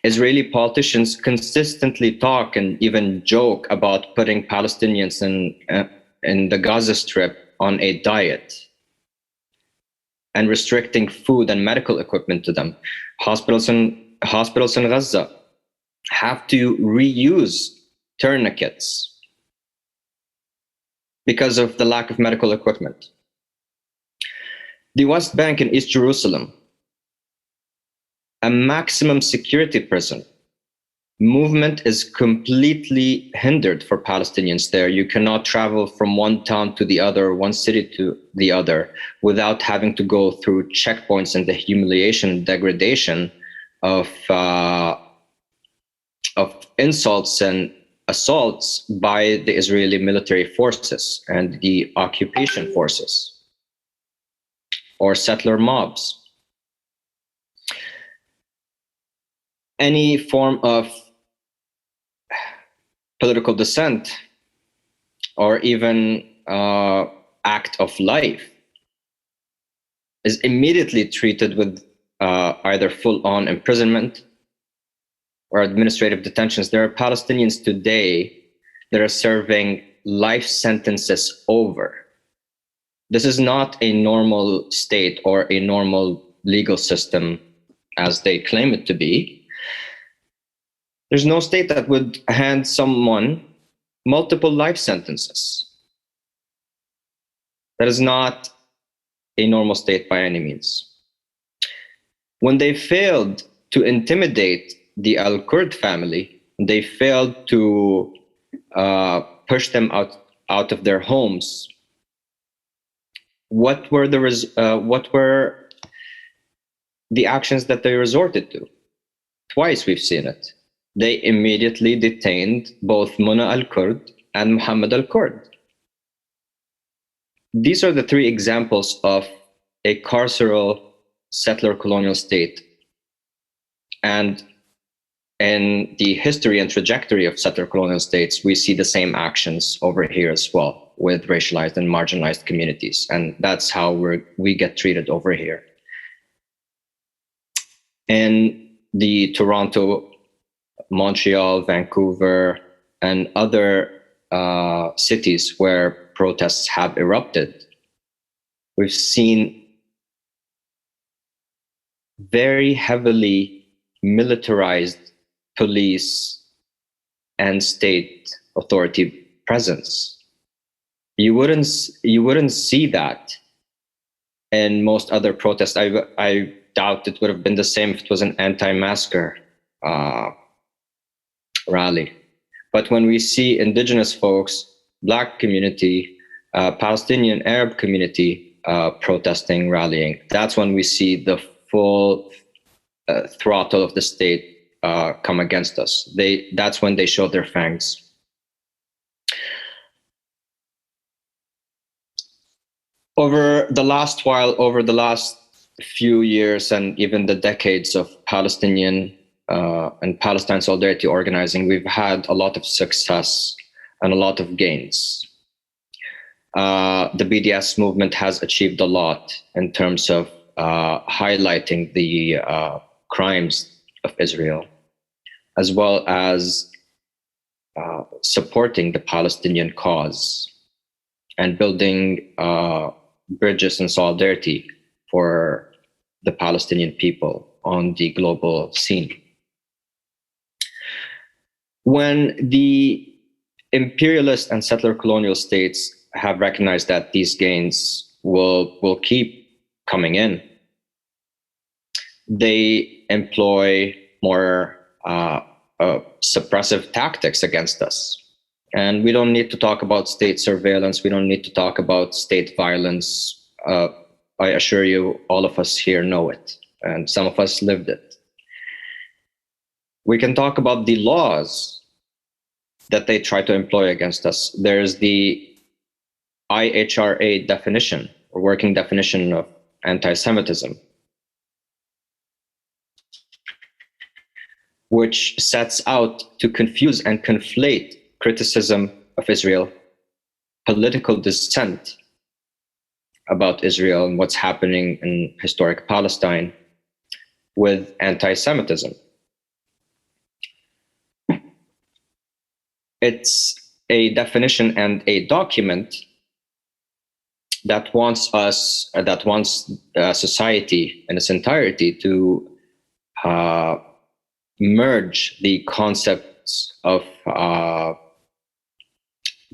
Israeli politicians consistently talk and even joke about putting Palestinians in the Gaza Strip on a diet and restricting food and medical equipment to them. Hospitals in Gaza have to reuse tourniquets because of the lack of medical equipment. The West Bank and East Jerusalem, a maximum security prison. Movement is completely hindered for Palestinians there. You cannot travel from one town to the other, one city to the other, without having to go through checkpoints and the humiliation and degradation of insults and assaults by the Israeli military forces and the occupation forces or settler mobs. Any form of political dissent or even act of life is immediately treated with either full-on imprisonment or administrative detentions. There are Palestinians today that are serving life sentences over. This is not a normal state or a normal legal system as they claim it to be. There's no state that would hand someone multiple life sentences. That is not a normal state by any means. When they failed to intimidate the Al-Kurd family, they failed to push them out of their homes. What were the actions that they resorted to? Twice we've seen it. They immediately detained both Muna al-Kurd and Muhammad al-Kurd. These are the 3 examples of a carceral settler colonial state. And in the history and trajectory of settler colonial states, we see the same actions over here as well with racialized and marginalized communities. And that's how we get treated over here. In the Toronto, Montreal, Vancouver, and other cities where protests have erupted, we've seen very heavily militarized police and state authority presence. You wouldn't see that in most other protests. I doubt it would have been the same if it was an anti-massacre rally. But when we see indigenous folks, Black community, Palestinian Arab community protesting, rallying, that's when we see the full throttle of the state come against us. That's when they show their fangs. Over the last few years and even the decades of Palestinian and Palestine solidarity organizing, we've had a lot of success and a lot of gains. The BDS movement has achieved a lot in terms of highlighting the crimes of Israel, as well as supporting the Palestinian cause and building bridges and solidarity for the Palestinian people on the global scene. When the imperialist and settler colonial states have recognized that these gains will keep coming in, they employ more suppressive tactics against us. And we don't need to talk about state surveillance. We don't need to talk about state violence. I assure you, all of us here know it, and some of us lived it. We can talk about the laws that they try to employ against us. There's the IHRA definition, or working definition of anti-Semitism, which sets out to confuse and conflate criticism of Israel, political dissent about Israel and what's happening in historic Palestine, with anti-Semitism. It's a definition and a document that wants society in its entirety to merge the concepts of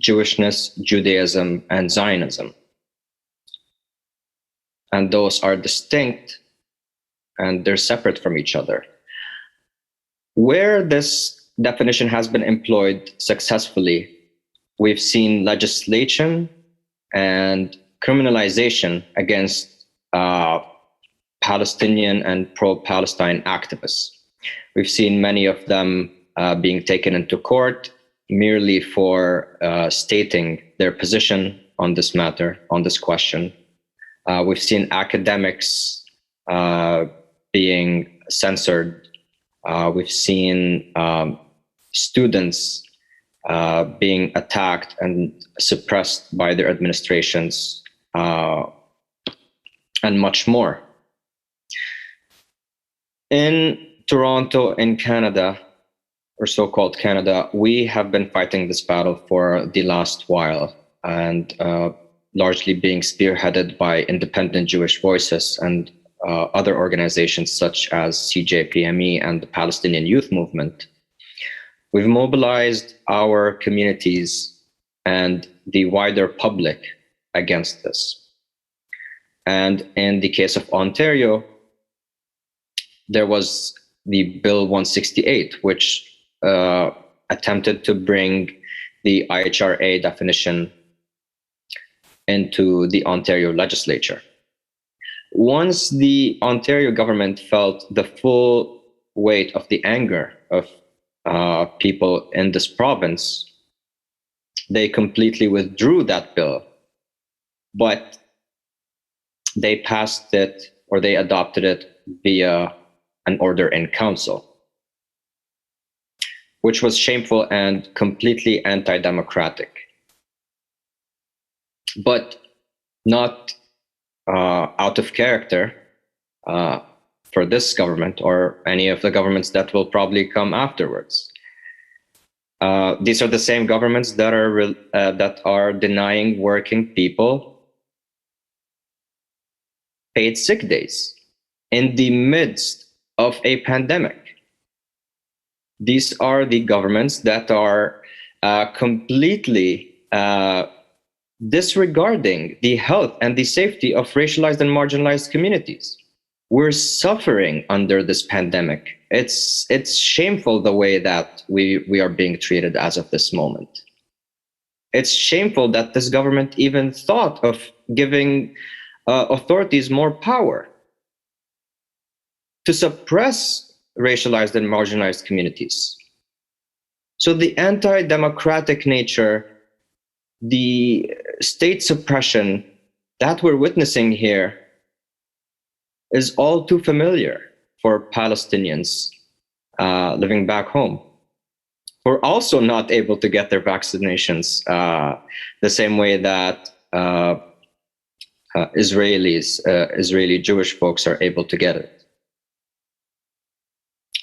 Jewishness, Judaism, and Zionism. And those are distinct and they're separate from each other. Where this definition has been employed successfully, we've seen legislation and criminalization against Palestinian and pro-Palestine activists. We've seen many of them being taken into court merely for stating their position on this matter, on this question. We've seen academics being censored. We've seen students being attacked and suppressed by their administrations, and much more. In Toronto, in Canada, or so-called Canada, we have been fighting this battle for the last while, and largely being spearheaded by independent Jewish voices and other organizations such as CJPME and the Palestinian Youth Movement. We've mobilized our communities and the wider public against this. And in the case of Ontario, there was the Bill 168, which attempted to bring the IHRA definition into the Ontario legislature. Once the Ontario government felt the full weight of the anger of people in this province, they completely withdrew that bill, but they passed it, or they adopted it via an order in council, which was shameful and completely anti-democratic, but not out of character for this government or any of the governments that will probably come afterwards. These are the same governments that are denying working people paid sick days in the midst of a pandemic. These are the governments that are completely disregarding the health and the safety of racialized and marginalized communities. We're suffering under this pandemic. It's shameful the way that we are being treated as of this moment. It's shameful that this government even thought of giving authorities more power to suppress racialized and marginalized communities. So the anti-democratic nature, the state suppression that we're witnessing here is all too familiar for Palestinians living back home, who are also not able to get their vaccinations the same way that Israeli Jewish folks are able to get it,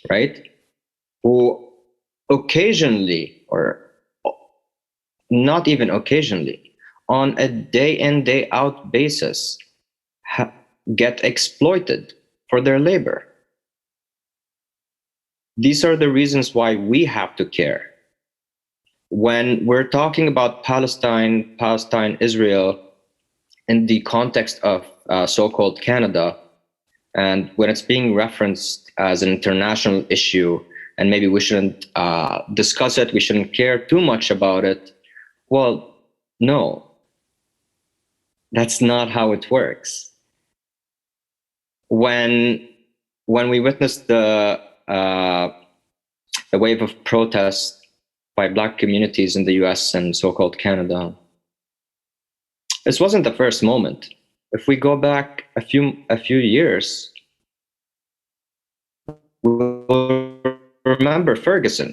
right? Who occasionally, or not even occasionally, on a day in, day out basis, get exploited for their labor. These are the reasons why we have to care. When we're talking about Palestine, Israel, in the context of so-called Canada, and when it's being referenced as an international issue, and maybe we shouldn't discuss it, we shouldn't care too much about it. Well, no, that's not how it works. When we witnessed the wave of protest by Black communities in the US and so-called Canada. This wasn't the first moment. If we go back a few years, we'll remember Ferguson.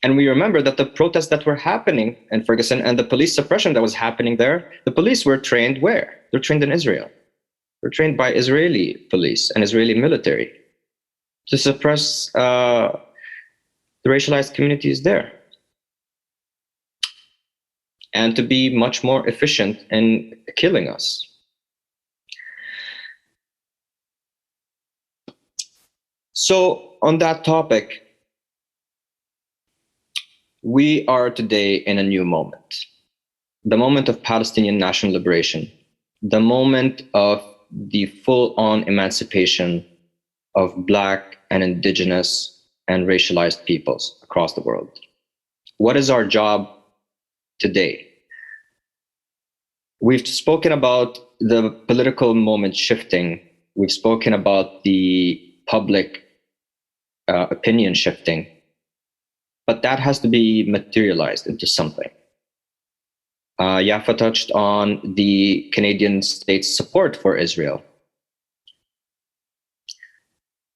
And we remember that the protests that were happening in Ferguson and the police suppression that was happening there, the police were trained where? They're trained in Israel. They're trained by Israeli police and Israeli military to suppress the racialized communities there, and to be much more efficient in killing us. So on that topic, we are today in a new moment, the moment of Palestinian national liberation, the moment of the full-on emancipation of Black and Indigenous and racialized peoples across the world. What is our job today? We've spoken about the political moment shifting. We've spoken about the public opinion shifting, but that has to be materialized into something. Yafa touched on the Canadian state's support for Israel.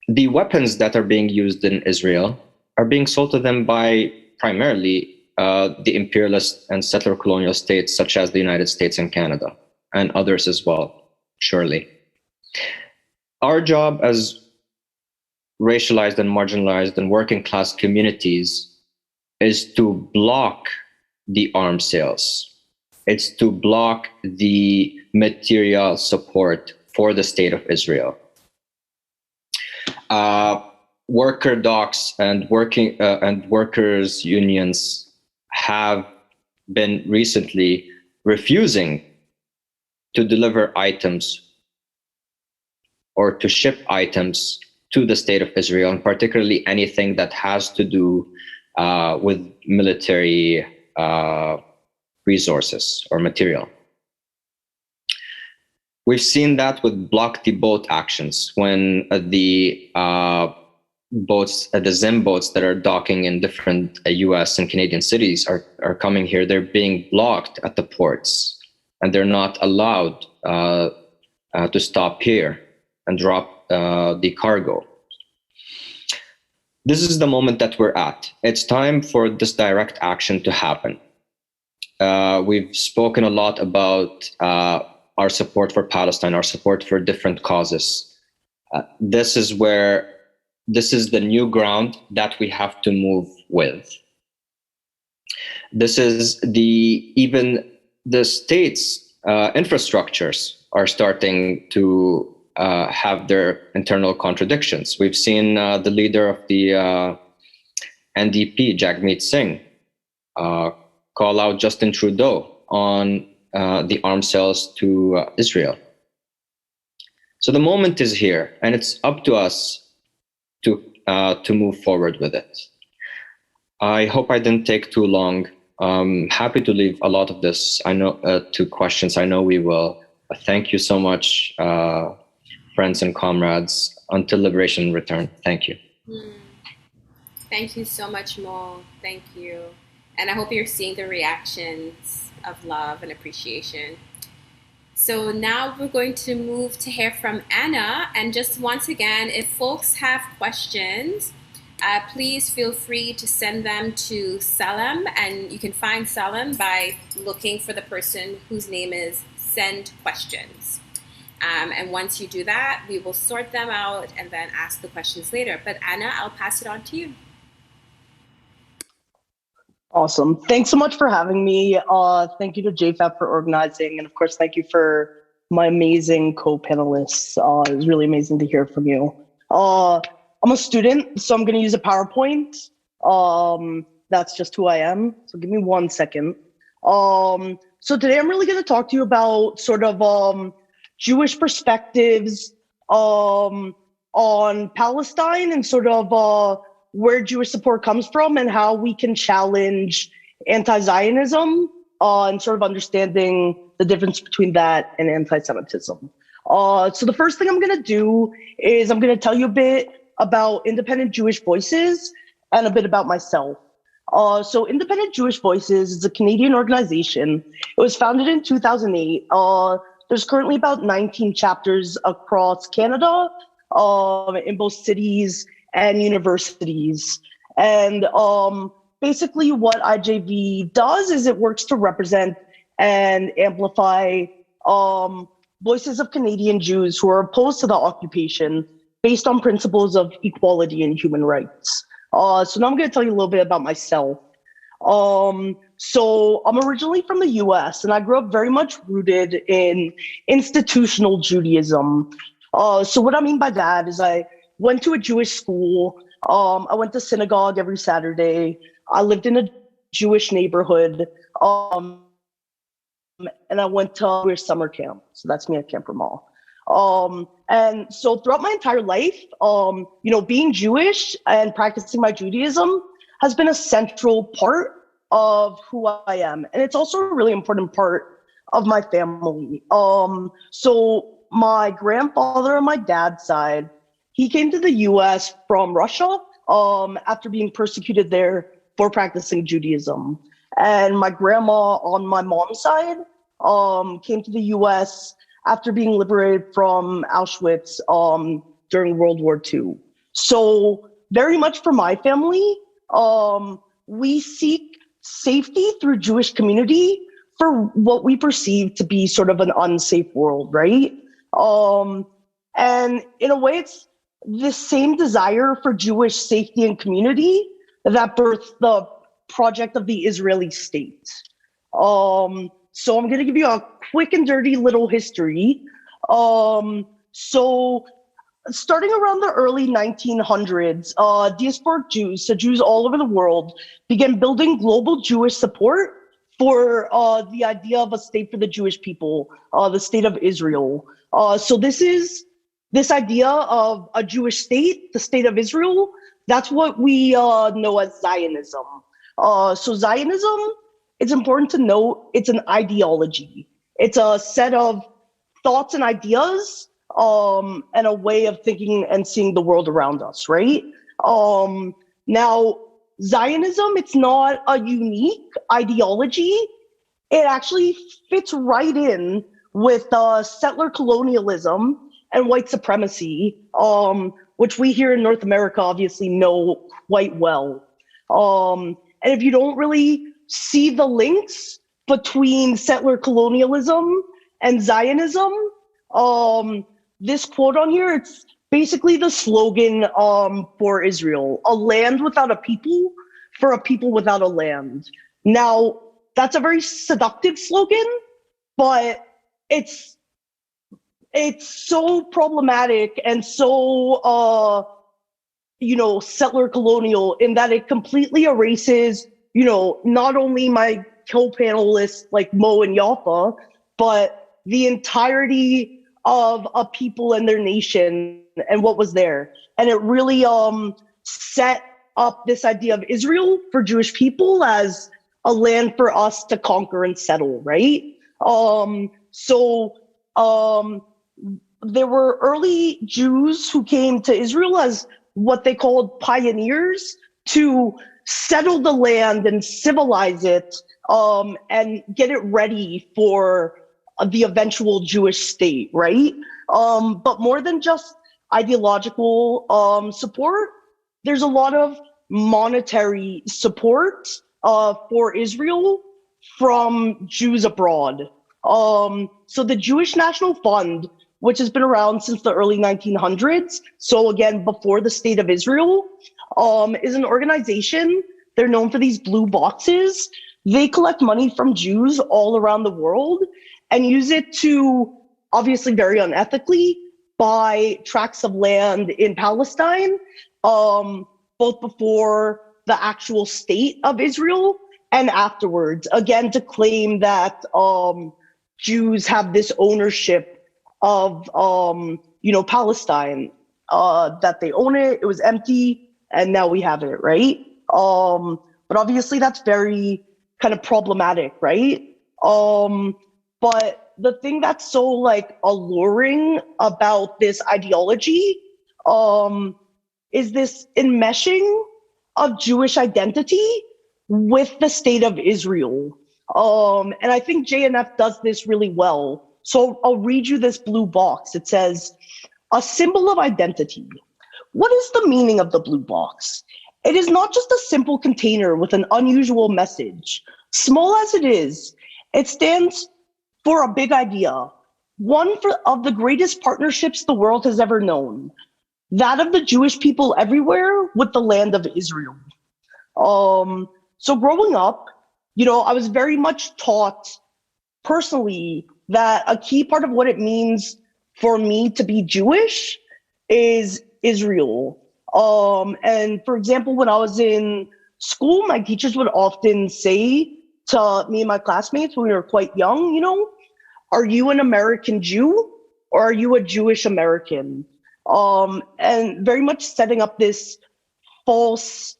The weapons that are being used in Israel are being sold to them by primarily the imperialist and settler colonial states such as the United States and Canada, and others as well, surely. Our job as racialized and marginalized and working class communities is to block the arms sales. It's to block the material support for the state of Israel. Worker docs and workers unions have been recently refusing to deliver items or to ship items to the state of Israel, and particularly anything that has to do with military resources or material. We've seen that with block the boat actions when the boats, the Zim boats that are docking in different US and Canadian cities are coming here. They're being blocked at the ports, and they're not allowed to stop here and drop the cargo. This is the moment that we're at. It's time for this direct action to happen. We've spoken a lot about our support for Palestine, our support for different causes. This is the new ground that we have to move with. This is even the state's infrastructures are starting to have their internal contradictions. We've seen the leader of the NDP, Jagmeet Singh, call out Justin Trudeau on the arms sales to Israel. So the moment is here, and it's up to us to move forward with it. I hope I didn't take too long. Happy to leave a lot of this to questions. I know we will. Thank you so much, friends and comrades. Until liberation return. Thank you. Thank you so much, Mo. Thank you. And I hope you're seeing the reactions of love and appreciation. So now we're going to move to hear from Anna. And just once again, if folks have questions, please feel free to send them to Salam. And you can find Salam by looking for the person whose name is Send Questions. And once you do that, we will sort them out and then ask the questions later. But Anna, I'll pass it on to you. Awesome. Thanks so much for having me. Thank you to JFAP for organizing. And of course, thank you for my amazing co-panelists. It was really amazing to hear from you. I'm a student, so I'm going to use a PowerPoint. That's just who I am. So give me 1 second. So today I'm really going to talk to you about sort of Jewish perspectives on Palestine and sort of where Jewish support comes from and how we can challenge anti-Zionism and sort of understanding the difference between that and anti-Semitism. So the first thing I'm going to do is I'm going to tell you a bit about independent Jewish voices and a bit about myself. So Independent Jewish Voices is a Canadian organization. It was founded in 2008. There's currently about 19 chapters across Canada, in both cities and universities. And basically what IJV does is it works to represent and amplify voices of Canadian Jews who are opposed to the occupation based on principles of equality and human rights. So now I'm going to tell you a little bit about myself. So I'm originally from the US, and I grew up very much rooted in institutional Judaism. So what I mean by that is I went to a Jewish school. I went to synagogue every Saturday. I lived in a Jewish neighborhood. And I went to Jewish summer camp. So that's me at Camp Ramah. And so throughout my entire life, being Jewish and practicing my Judaism has been a central part of who I am. And it's also a really important part of my family. So my grandfather on my dad's side, he came to the US from Russia after being persecuted there for practicing Judaism. And my grandma on my mom's side came to the US after being liberated from Auschwitz during World War II. So very much for my family, we seek safety through Jewish community for what we perceive to be sort of an unsafe world, right? And in a way, it's the same desire for Jewish safety and community that birthed the project of the Israeli state. So I'm going to give you a quick and dirty little history. So starting around the early 1900s, diasporic Jews, so Jews all over the world, began building global Jewish support for the idea of a state for the Jewish people, the state of Israel. So this idea of a Jewish state, the state of Israel, that's what we know as Zionism. So Zionism, it's important to note, it's an ideology. It's a set of thoughts and ideas and a way of thinking and seeing the world around us, right? Now, Zionism, it's not a unique ideology. It actually fits right in with settler colonialism and white supremacy, which we here in North America obviously know quite well. And if you don't really see the links between settler colonialism and Zionism, this quote on here, it's basically the slogan for Israel: a land without a people for a people without a land. Now, that's a very seductive slogan, but it's so problematic and so settler colonial in that it completely erases not only my co-panelists like Mo and Yafa, but the entirety of a people and their nation and what was there. And it really set up this idea of Israel for Jewish people as a land for us to conquer and settle, right? There were early Jews who came to Israel as what they called pioneers to settle the land and civilize it and get it ready for the eventual Jewish state, right? But more than just ideological support, there's a lot of monetary support for Israel from Jews abroad. So the Jewish National Fund, which has been around since the early 1900s, so again, before the State of Israel, is an organization. They're known for these blue boxes. They collect money from Jews all around the world and use it to, obviously very unethically, buy tracts of land in Palestine, both before the actual state of Israel and afterwards, again, to claim that Jews have this ownership of, Palestine, that they own it, it was empty, and now we have it, right? But obviously that's very kind of problematic, right? But the thing that's so alluring about this ideology is this enmeshing of Jewish identity with the state of Israel. And I think JNF does this really well. So I'll read you this blue box. It says, a symbol of identity. What is the meaning of the blue box? It is not just a simple container with an unusual message. Small as it is, it stands for a big idea, of the greatest partnerships the world has ever known, that of the Jewish people everywhere with the land of Israel. So growing up, I was very much taught personally that a key part of what it means for me to be Jewish is Israel. And for example, when I was in school, my teachers would often say to me and my classmates when we were quite young, are you an American Jew or are you a Jewish American? And very much setting up this false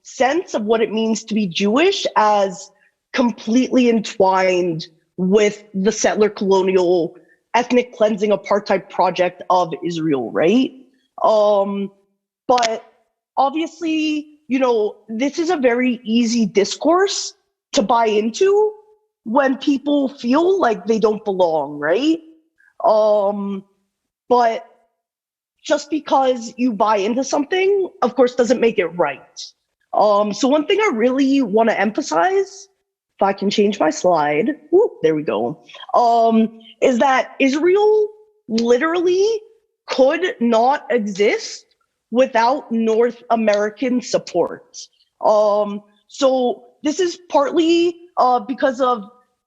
sense of what it means to be Jewish as completely entwined with the settler colonial ethnic cleansing apartheid project of Israel, right? But obviously, this is a very easy discourse to buy into when people feel like they don't belong, right? But just because you buy into something, of course, doesn't make it right. So one thing I really want to emphasize, if I can change my slide, there we go, is that Israel literally could not exist without North American support. So this is partly because of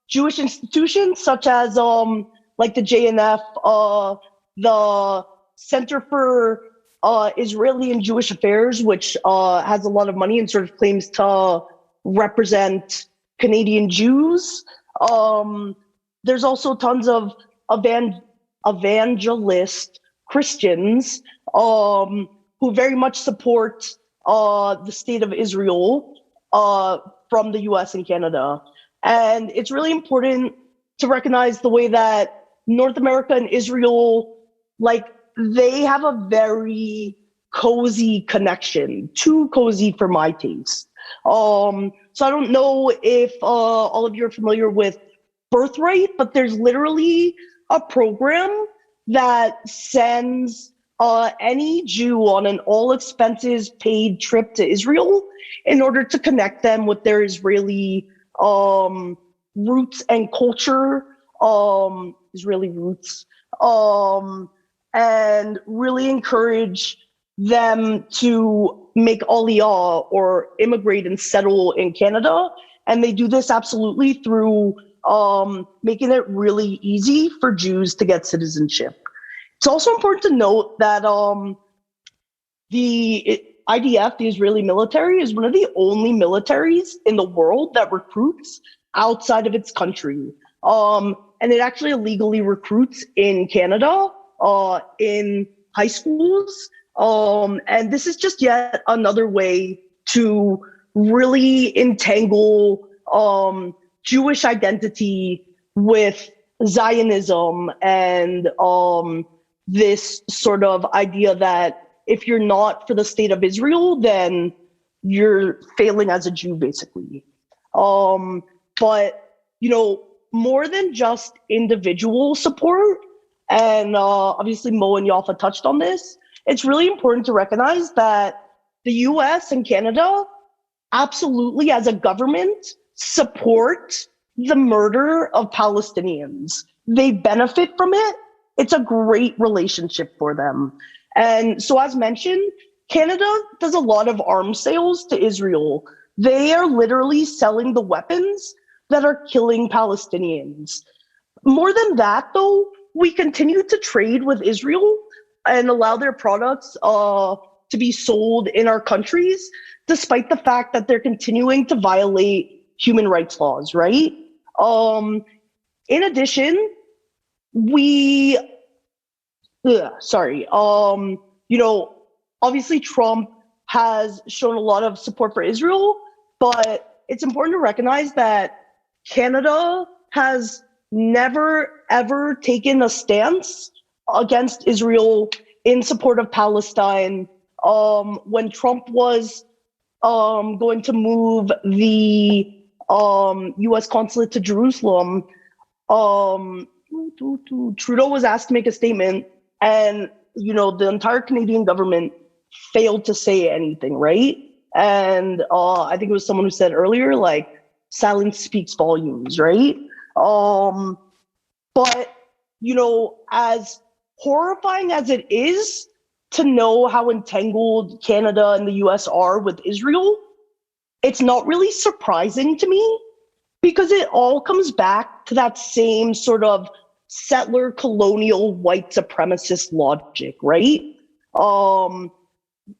Jewish institutions such as like the JNF, the Center for Israeli and Jewish Affairs, which has a lot of money and sort of claims to represent Canadian Jews. There's also tons of evangelist Christians who very much support the state of Israel from the US and Canada. And it's really important to recognize the way that North America and Israel, they have a very cozy connection, too cozy for my taste. So I don't know if all of you are familiar with Birthright, but there's literally a program that sends any Jew on an all expenses paid trip to Israel in order to connect them with their Israeli roots and culture, Israeli roots, and really encourage them to make aliyah or immigrate and settle in Canada. And they do this absolutely through making it really easy for Jews to get citizenship. It's also important to note that the IDF, the Israeli military, is one of the only militaries in the world that recruits outside of its country. And it actually illegally recruits in Canada, in high schools. And this is just yet another way to really entangle Jewish identity with Zionism and this sort of idea that if you're not for the state of Israel, then you're failing as a Jew, basically. But, more than just individual support, and obviously Mo and Yafa touched on this, it's really important to recognize that the US and Canada absolutely, as a government, support the murder of Palestinians. They benefit from it. It's a great relationship for them. And so as mentioned, Canada does a lot of arms sales to Israel. They are literally selling the weapons that are killing Palestinians. More than that, though, we continue to trade with Israel and allow their products to be sold in our countries, despite the fact that they're continuing to violate human rights laws, right? In addition, obviously Trump has shown a lot of support for Israel, but it's important to recognize that Canada has never, ever taken a stance against Israel in support of Palestine. When Trump was going to move the U.S. consulate to Jerusalem, Trudeau was asked to make a statement, and the entire Canadian government failed to say anything, right? And I think it was someone who said earlier, like, silence speaks volumes, right? But as horrifying as it is to know how entangled Canada and the US are with Israel, it's not really surprising to me, because it all comes back to that same sort of settler colonial white supremacist logic, right?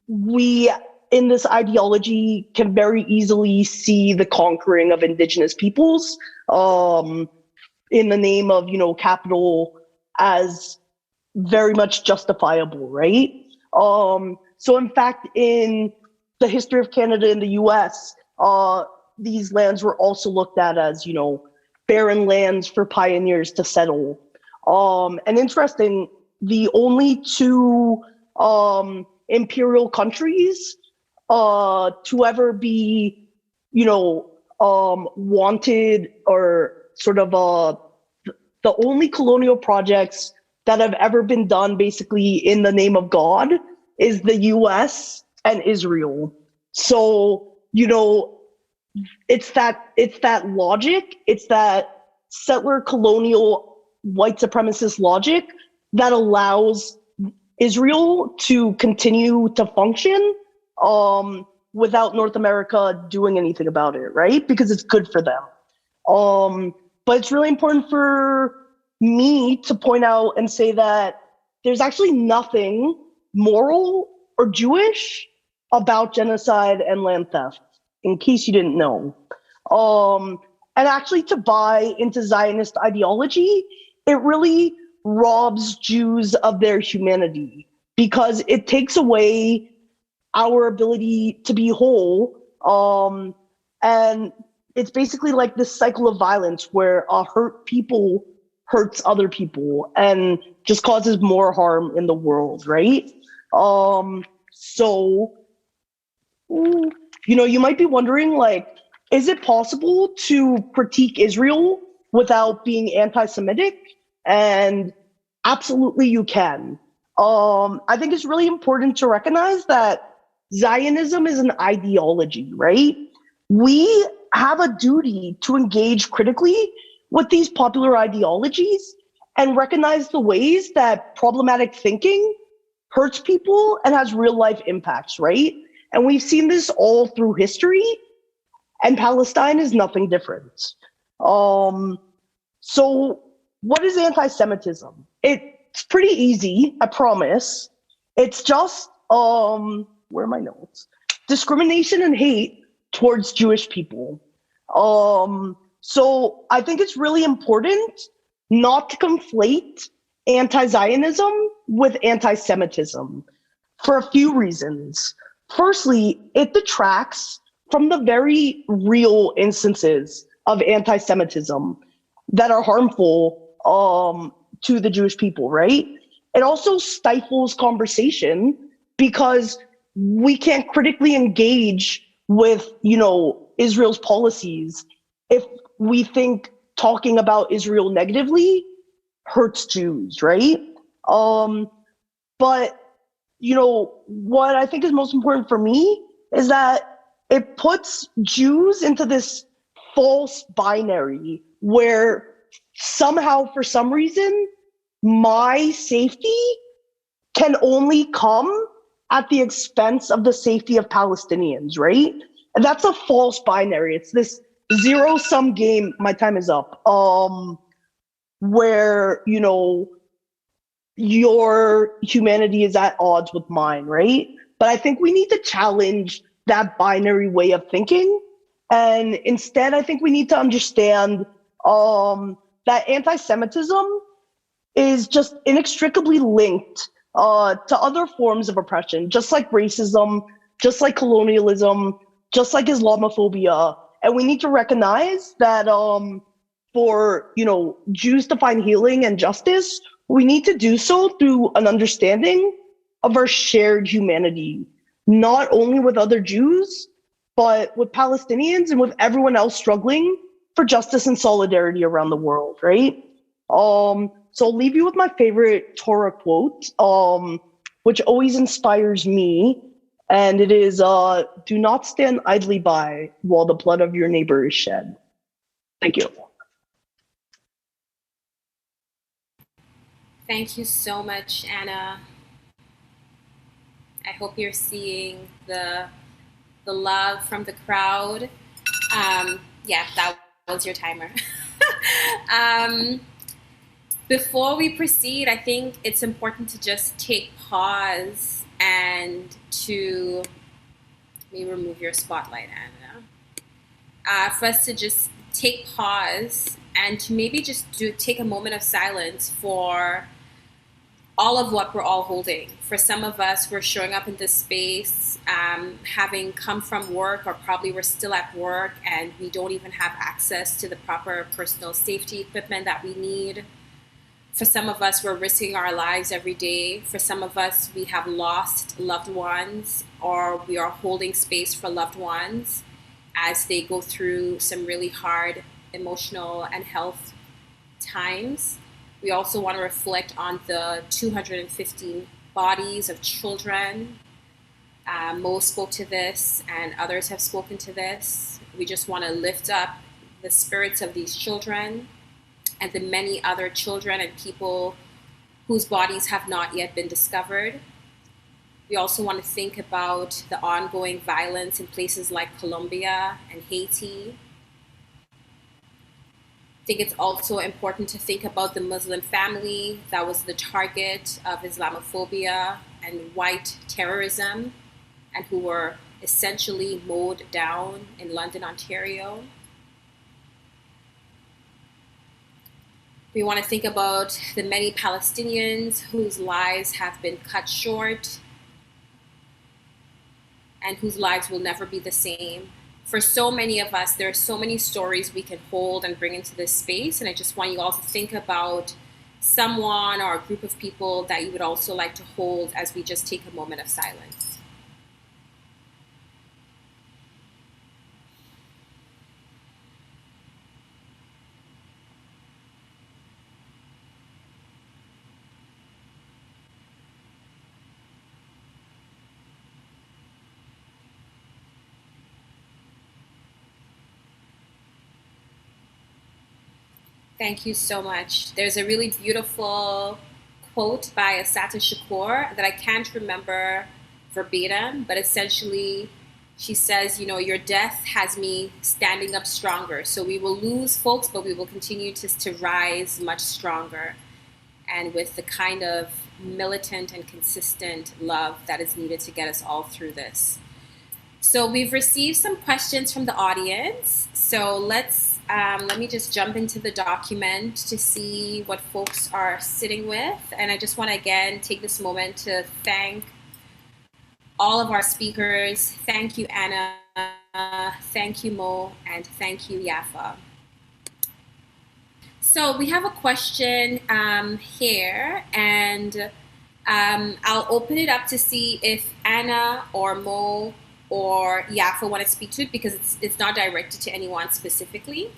We, in this ideology, can very easily see the conquering of indigenous peoples in the name of, capital as very much justifiable, right? So in fact, in the history of Canada and the US, these lands were also looked at as, barren lands for pioneers to settle. And interesting, the only two imperial countries to ever be, wanted, or sort of the only colonial projects that have ever been done basically in the name of God is the US and Israel. So, it's that logic, it's that settler colonial white supremacist logic that allows Israel to continue to function without North America doing anything about it, right? Because it's good for them. But it's really important for me to point out and say that there's actually nothing moral or Jewish about genocide and land theft, in case you didn't know. And actually, to buy into Zionist ideology, it really robs Jews of their humanity, because it takes away our ability to be whole. And it's basically like this cycle of violence where hurt people hurts other people and just causes more harm in the world, right? So, you might be wondering, like, is it possible to critique Israel without being anti-Semitic? And absolutely you can. I think it's really important to recognize that Zionism is an ideology, right? We have a duty to engage critically with these popular ideologies and recognize the ways that problematic thinking hurts people and has real life impacts, right? And we've seen this all through history, and Palestine is nothing different. So what is anti-Semitism? It's pretty easy, I promise. It's just, where are my notes? Discrimination and hate towards Jewish people. So I think it's really important not to conflate anti-Zionism with anti-Semitism for a few reasons. Firstly, it detracts from the very real instances of anti-Semitism that are harmful to the Jewish people, right? It also stifles conversation because we can't critically engage with, Israel's policies if we think talking about Israel negatively hurts Jews, right? But, what I think is most important for me is that it puts Jews into this false binary where somehow, for some reason, my safety can only come at the expense of the safety of Palestinians, right? And that's a false binary. It's this zero-sum game. My time is up. Where, your humanity is at odds with mine, right? But I think we need to challenge that binary way of thinking. And instead, I think we need to understand that anti-Semitism is just inextricably linked to other forms of oppression, just like racism, just like colonialism, just like Islamophobia. And we need to recognize that for Jews to find healing and justice, we need to do so through an understanding of our shared humanity, not only with other Jews, but with Palestinians and with everyone else struggling for justice and solidarity around the world, right? So I'll leave you with my favorite Torah quote, which always inspires me. And it is, do not stand idly by while the blood of your neighbor is shed. Thank you. Thank you so much, Anna. I hope you're seeing the love from the crowd. Yeah, that was your timer. Before we proceed, I think it's important to just take pause and to, let me remove your spotlight, Anna. For us to just take pause and to maybe just take a moment of silence for all of what we're all holding. For some of us, we're showing up in this space, having come from work, or probably we're still at work and we don't even have access to the proper personal safety equipment that we need. For some of us, we're risking our lives every day. For some of us, we have lost loved ones, or we are holding space for loved ones as they go through some really hard emotional and health times. We also want to reflect on the 215 bodies of children. Mo spoke to this and others have spoken to this. We just want to lift up the spirits of these children and the many other children and people whose bodies have not yet been discovered. We also want to think about the ongoing violence in places like Colombia and Haiti. I think it's also important to think about the Muslim family that was the target of Islamophobia and white terrorism, and who were essentially mowed down in London, Ontario. We want to think about the many Palestinians whose lives have been cut short and whose lives will never be the same. For so many of us, there are so many stories we can hold and bring into this space. And I just want you all to think about someone or a group of people that you would also like to hold as we just take a moment of silence. Thank you so much. There's a really beautiful quote by Assata Shakur that I can't remember verbatim, but essentially she says, you know, your death has me standing up stronger. So we will lose folks, but we will continue to rise much stronger, and with the kind of militant and consistent love that is needed to get us all through this. So we've received some questions from the audience. So let me just jump into the document to see what folks are sitting with. And I just want to again take this moment to thank all of our speakers. Thank you, Anna. Thank you, Mo. And thank you, Yafa. So we have a question here, and I'll open it up to see if Anna or Mo or Yafa want to speak to it, because it's not directed to anyone specifically.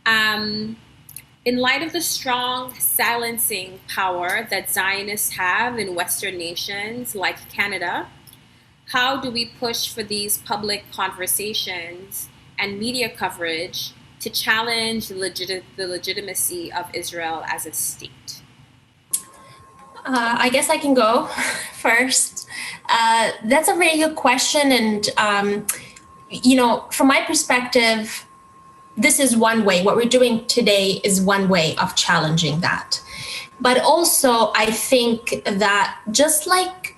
In light of the strong silencing power that Zionists have in Western nations like Canada, how do we push for these public conversations and media coverage to challenge the legitimacy of Israel as a state? I guess I can go first. That's a very good question. And, you know, from my perspective, this is one way. What we're doing today is one way of challenging that. But also, I think that just like,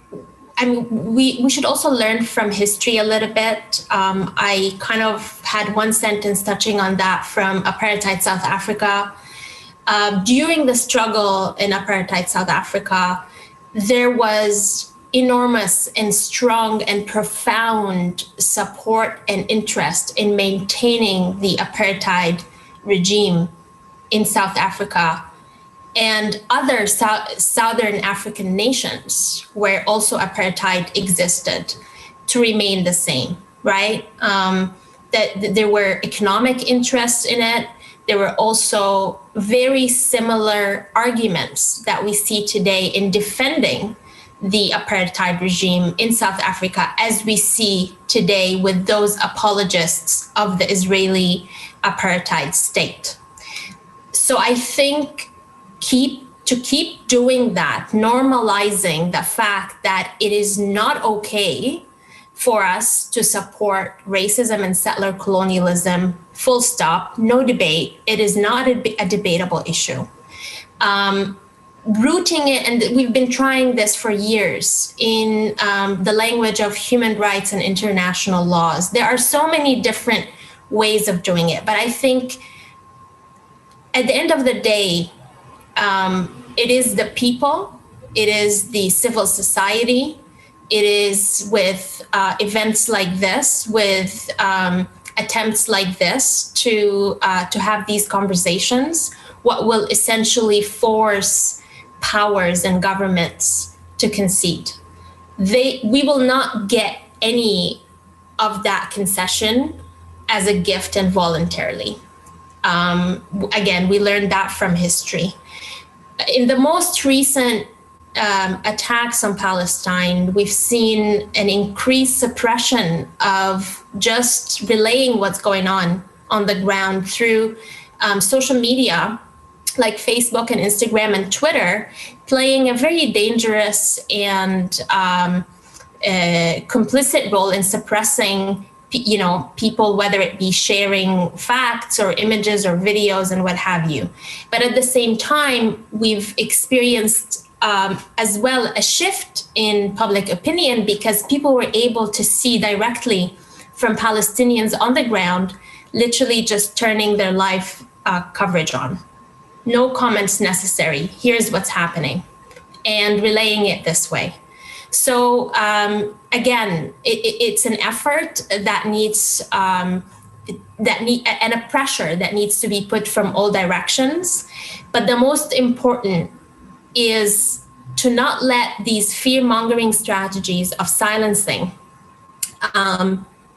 I mean, we should also learn from history a little bit. I kind of had one sentence touching on that from apartheid South Africa. During the struggle in apartheid South Africa, there was enormous and strong and profound support and interest in maintaining the apartheid regime in South Africa and other Southern African nations where also apartheid existed to remain the same, right? That there were economic interests in it. There were also very similar arguments that we see today in defending the apartheid regime in South Africa as we see today with those apologists of the Israeli apartheid state. So I think keep doing that, normalizing the fact that it is not okay for us to support racism and settler colonialism, full stop, no debate. It is not a debatable issue. Rooting it, and we've been trying this for years, in the language of human rights and international laws. There are so many different ways of doing it, but I think at the end of the day, it is the people, it is the civil society, it is with events like this, with attempts like this to have these conversations, what will essentially force powers and governments to concede. We will not get any of that concession as a gift and voluntarily. Again, we learned that from history. In the most recent attacks on Palestine, we've seen an increased suppression of just relaying what's going on the ground through social media like Facebook and Instagram and Twitter, playing a very dangerous and complicit role in suppressing people, whether it be sharing facts or images or videos and what have you. But at the same time, we've experienced as well a shift in public opinion because people were able to see directly from Palestinians on the ground, literally just turning their live coverage on. No comments necessary. Here's what's happening, and relaying it this way. So again, it's an effort that needs and a pressure that needs to be put from all directions. But the most important is to not let these fear-mongering strategies of silencing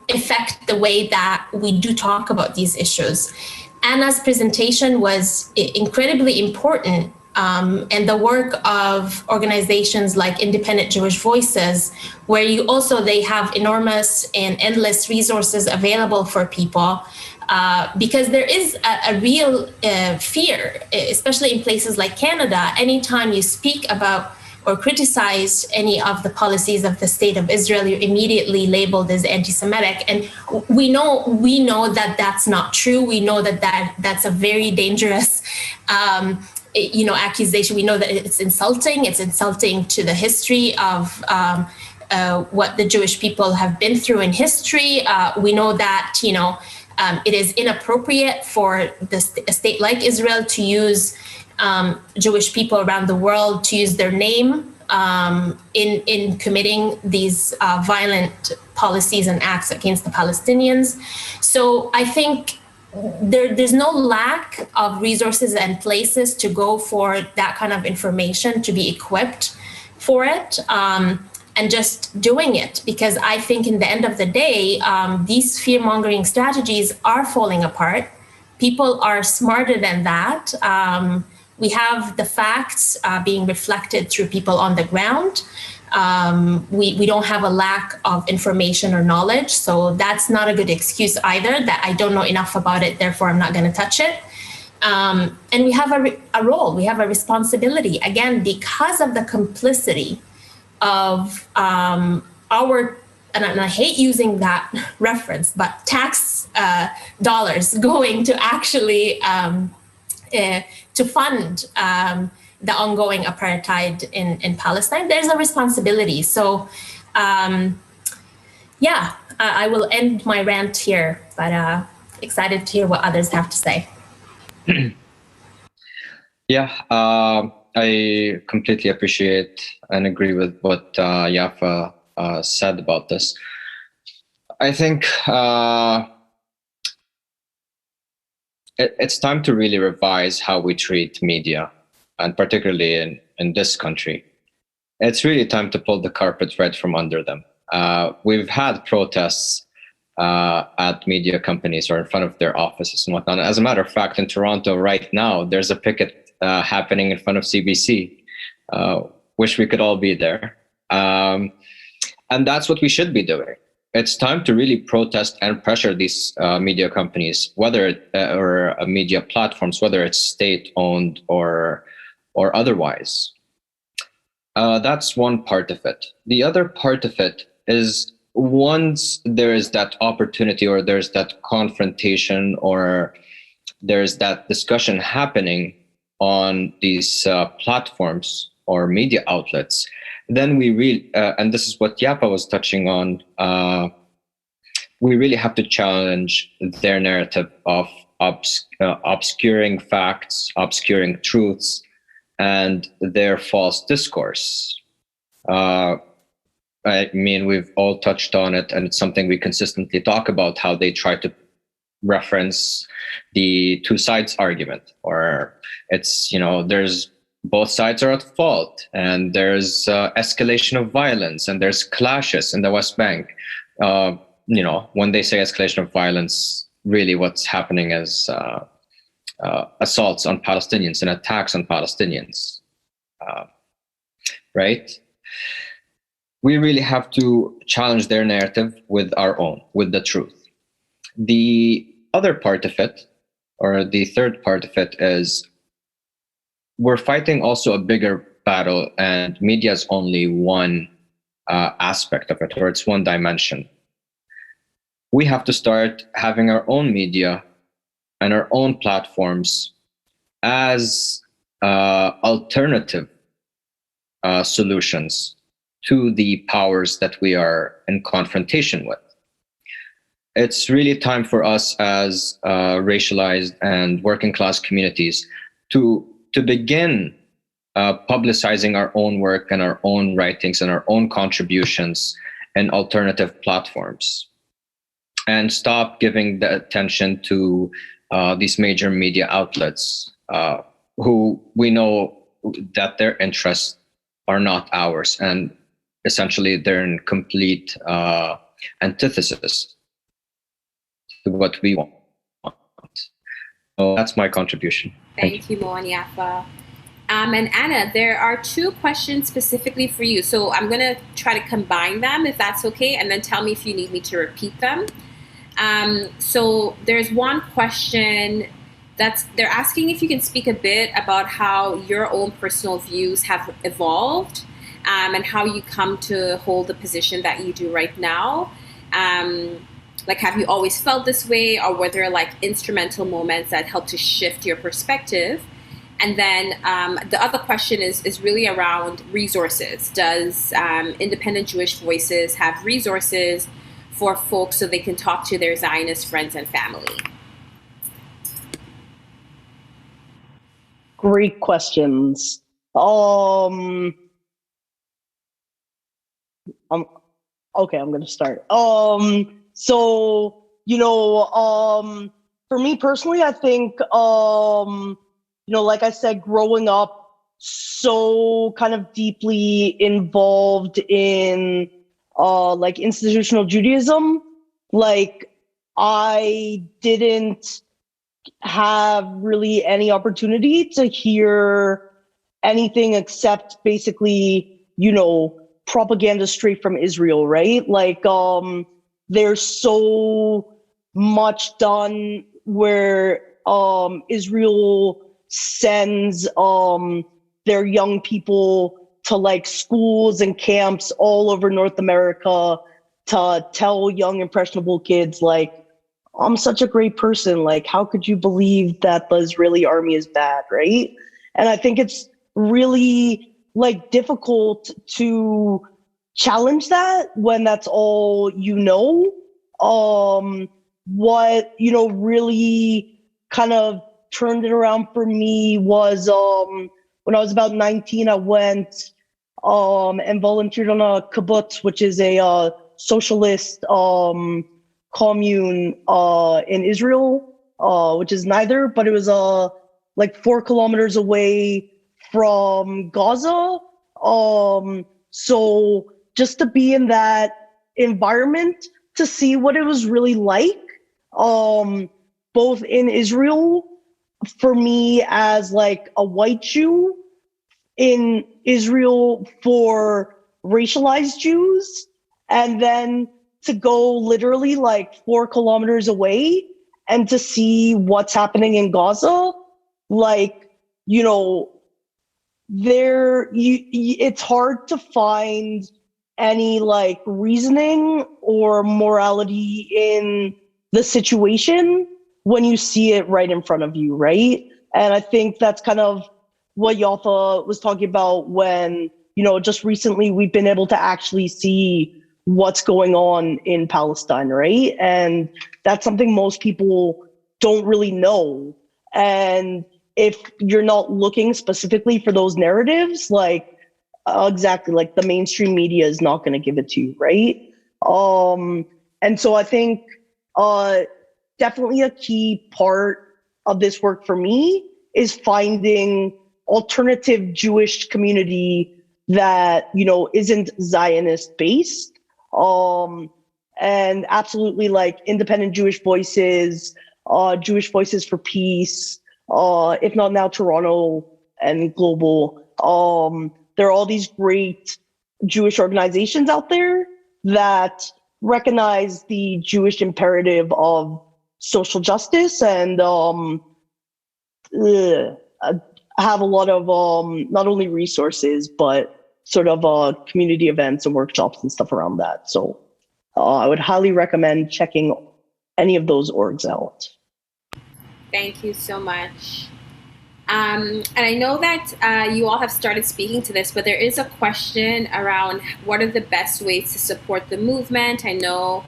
affect the way that we do talk about these issues. Anna's presentation was incredibly important. And the work of organizations like Independent Jewish Voices, where they have enormous and endless resources available for people, because there is a real fear, especially in places like Canada. Anytime you speak about or criticize any of the policies of the State of Israel, you're immediately labeled as anti-Semitic. And we know that that's not true. We know that's a very dangerous accusation. We know that it's insulting. It's insulting to the history of what the Jewish people have been through in history. We know that, it is inappropriate for a state like Israel to use Jewish people around the world to use their name in committing these violent policies and acts against the Palestinians. So I think there's no lack of resources and places to go for that kind of information, to be equipped for it, and just doing it. Because I think in the end of the day, these fear-mongering strategies are falling apart. People are smarter than that. We have the facts being reflected through people on the ground. We don't have a lack of information or knowledge, so that's not a good excuse either, that I don't know enough about it, therefore I'm not going to touch it. And we have a role, we have a responsibility, again, because of the complicity of our, and I hate using that reference, but tax dollars going to actually to fund the ongoing apartheid in Palestine. There's a responsibility. So I will end my rant here, but excited to hear what others have to say. I completely appreciate and agree with what Yafa said about this. I think it's time to really revise how we treat media, and particularly in this country. It's really time to pull the carpet right from under them. We've had protests at media companies or in front of their offices and whatnot. As a matter of fact, in Toronto right now, there's a picket happening in front of CBC. Wish we could all be there. And that's what we should be doing. It's time to really protest and pressure these media companies, whether or media platforms, whether it's state-owned or otherwise. That's one part of it. The other part of it is once there is that opportunity or there's that confrontation or there's that discussion happening on these platforms or media outlets, then we really, and this is what Yafa was touching on, we really have to challenge their narrative of obscuring facts, obscuring truths, and their false discourse. I mean, we've all touched on it, and it's something we consistently talk about, how they try to reference the two sides argument, or it's, there's both sides are at fault, and there's escalation of violence, and there's clashes in the West Bank. When they say escalation of violence, really what's happening is assaults on Palestinians and attacks on Palestinians, right? We really have to challenge their narrative with our own, with the truth. The other part of it, or the third part of it, is we're fighting also a bigger battle, and media is only one aspect of it, or it's one dimension. We have to start having our own media and our own platforms as alternative solutions to the powers that we are in confrontation with. It's really time for us as racialized and working class communities to begin publicizing our own work and our own writings and our own contributions in alternative platforms, and stop giving the attention to these major media outlets who we know that their interests are not ours, and essentially they're in complete antithesis to what we want. So that's my contribution. Thank you, Mo and Yafa. And Anna, there are two questions specifically for you. So I'm going to try to combine them, if that's okay, and then tell me if you need me to repeat them. So there's one question they're asking if you can speak a bit about how your own personal views have evolved, and how you come to hold the position that you do right now. Like, have you always felt this way, or were there like instrumental moments that helped to shift your perspective? And then the other question is really around resources. Does Independent Jewish Voices have resources for folks so they can talk to their Zionist friends and family? Great questions. Okay, I'm gonna start. So for me personally, I think like I said, growing up so kind of deeply involved in like institutional Judaism, like I didn't have really any opportunity to hear anything except basically, propaganda straight from Israel, right? Like there's so much done where Israel sends their young people to like schools and camps all over North America to tell young impressionable kids like, I'm such a great person, like how could you believe that the Israeli army is bad, right? And I think it's really like difficult to challenge that when that's all what really kind of turned it around for me was when I was about 19, I went and volunteered on a kibbutz, which is a socialist commune in Israel, which is neither, but it was like 4 kilometers away from Gaza. So just to be in that environment to see what it was really like, both in Israel, for me as like a white Jew, in Israel for racialized Jews, and then to go literally like 4 kilometers away and to see what's happening in Gaza. Like, you know, it's hard to find any like reasoning or morality in the situation when you see it right in front of you, right? And I think that's kind of what Yafa was talking about when, you know, just recently we've been able to actually see what's going on in Palestine, right? And that's something most people don't really know. And if you're not looking specifically for those narratives, like exactly, like the mainstream media is not going to give it to you, right? And so I think definitely a key part of this work for me is finding alternative Jewish community that, you know, isn't Zionist based, and absolutely like independent Jewish voices for peace, if not now Toronto and global. There are all these great Jewish organizations out there that recognize the Jewish imperative of social justice and have a lot of not only resources, but sort of community events and workshops and stuff around that. So I would highly recommend checking any of those orgs out. Thank you so much. And I know that you all have started speaking to this, but there is a question around what are the best ways to support the movement. I know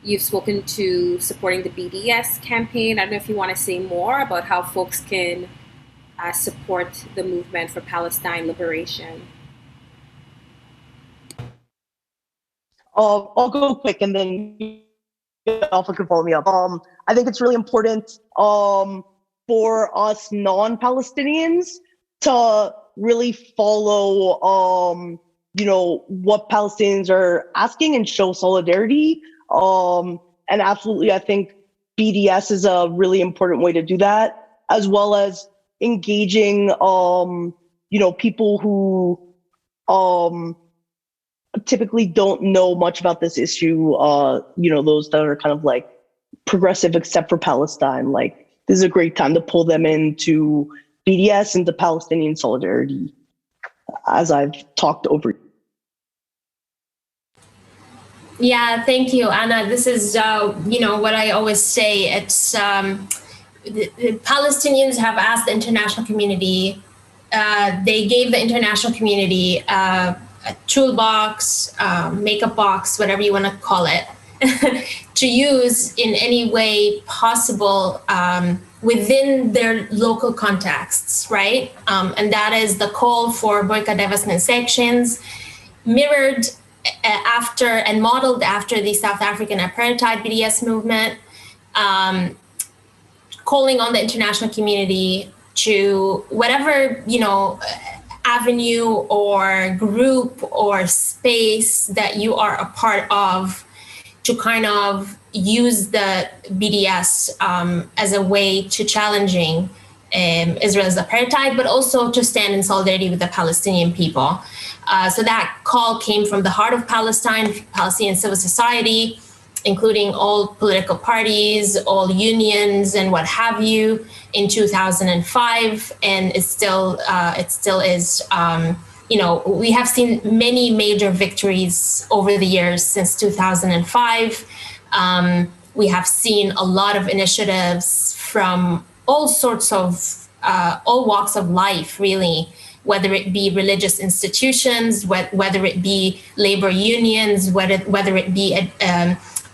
you've spoken to supporting the BDS campaign. I don't know if you want to say more about how folks can support the movement for Palestine liberation. I'll go quick and then Alpha can follow me up. I think it's really important for us non-Palestinians to really follow, you know, what Palestinians are asking and show solidarity. And absolutely, I think BDS is a really important way to do that, as well as engaging, you know, people who typically don't know much about this issue, you know, those that are kind of like progressive except for Palestine. Like, this is a great time to pull them into BDS and to Palestinian solidarity, as I've talked over. Yeah, thank you, Anna. This is, you know, what I always say. It's the Palestinians have asked the international community. They gave the international community a toolbox, makeup box, whatever you want to call it, to use in any way possible within their local contexts, right? And that is the call for boycott, divestment, sanctions, mirrored after and modeled after the South African apartheid BDS movement, calling on the international community to whatever, you know, avenue or group or space that you are a part of, to kind of use the BDS as a way to challenging Israel's apartheid, but also to stand in solidarity with the Palestinian people. So that call came from the heart of Palestine, Palestinian civil society, including all political parties, all unions, and what have you, in 2005, and it still is. You know, we have seen many major victories over the years since 2005. We have seen a lot of initiatives from all sorts of, all walks of life, really, whether it be religious institutions, whether it be labor unions, whether it be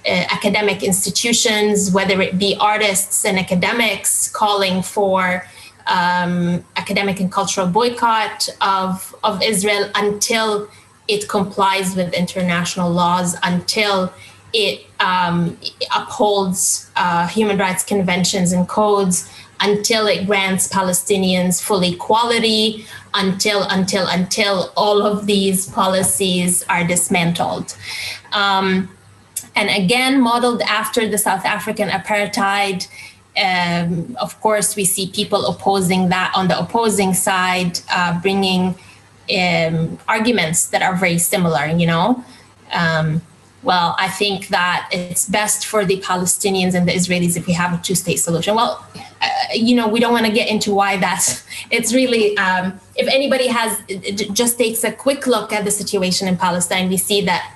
academic institutions, whether it be artists and academics calling for academic and cultural boycott of Israel until it complies with international laws, until it upholds human rights conventions and codes, until it grants Palestinians full equality, until all of these policies are dismantled. and again, modeled after the South African apartheid. Of course, we see people opposing that on the opposing side, bringing arguments that are very similar, well, I think that it's best for the Palestinians and the Israelis if we have a two-state solution. Well, we don't want to get into why that's, it's really, if anybody just takes a quick look at the situation in Palestine, we see that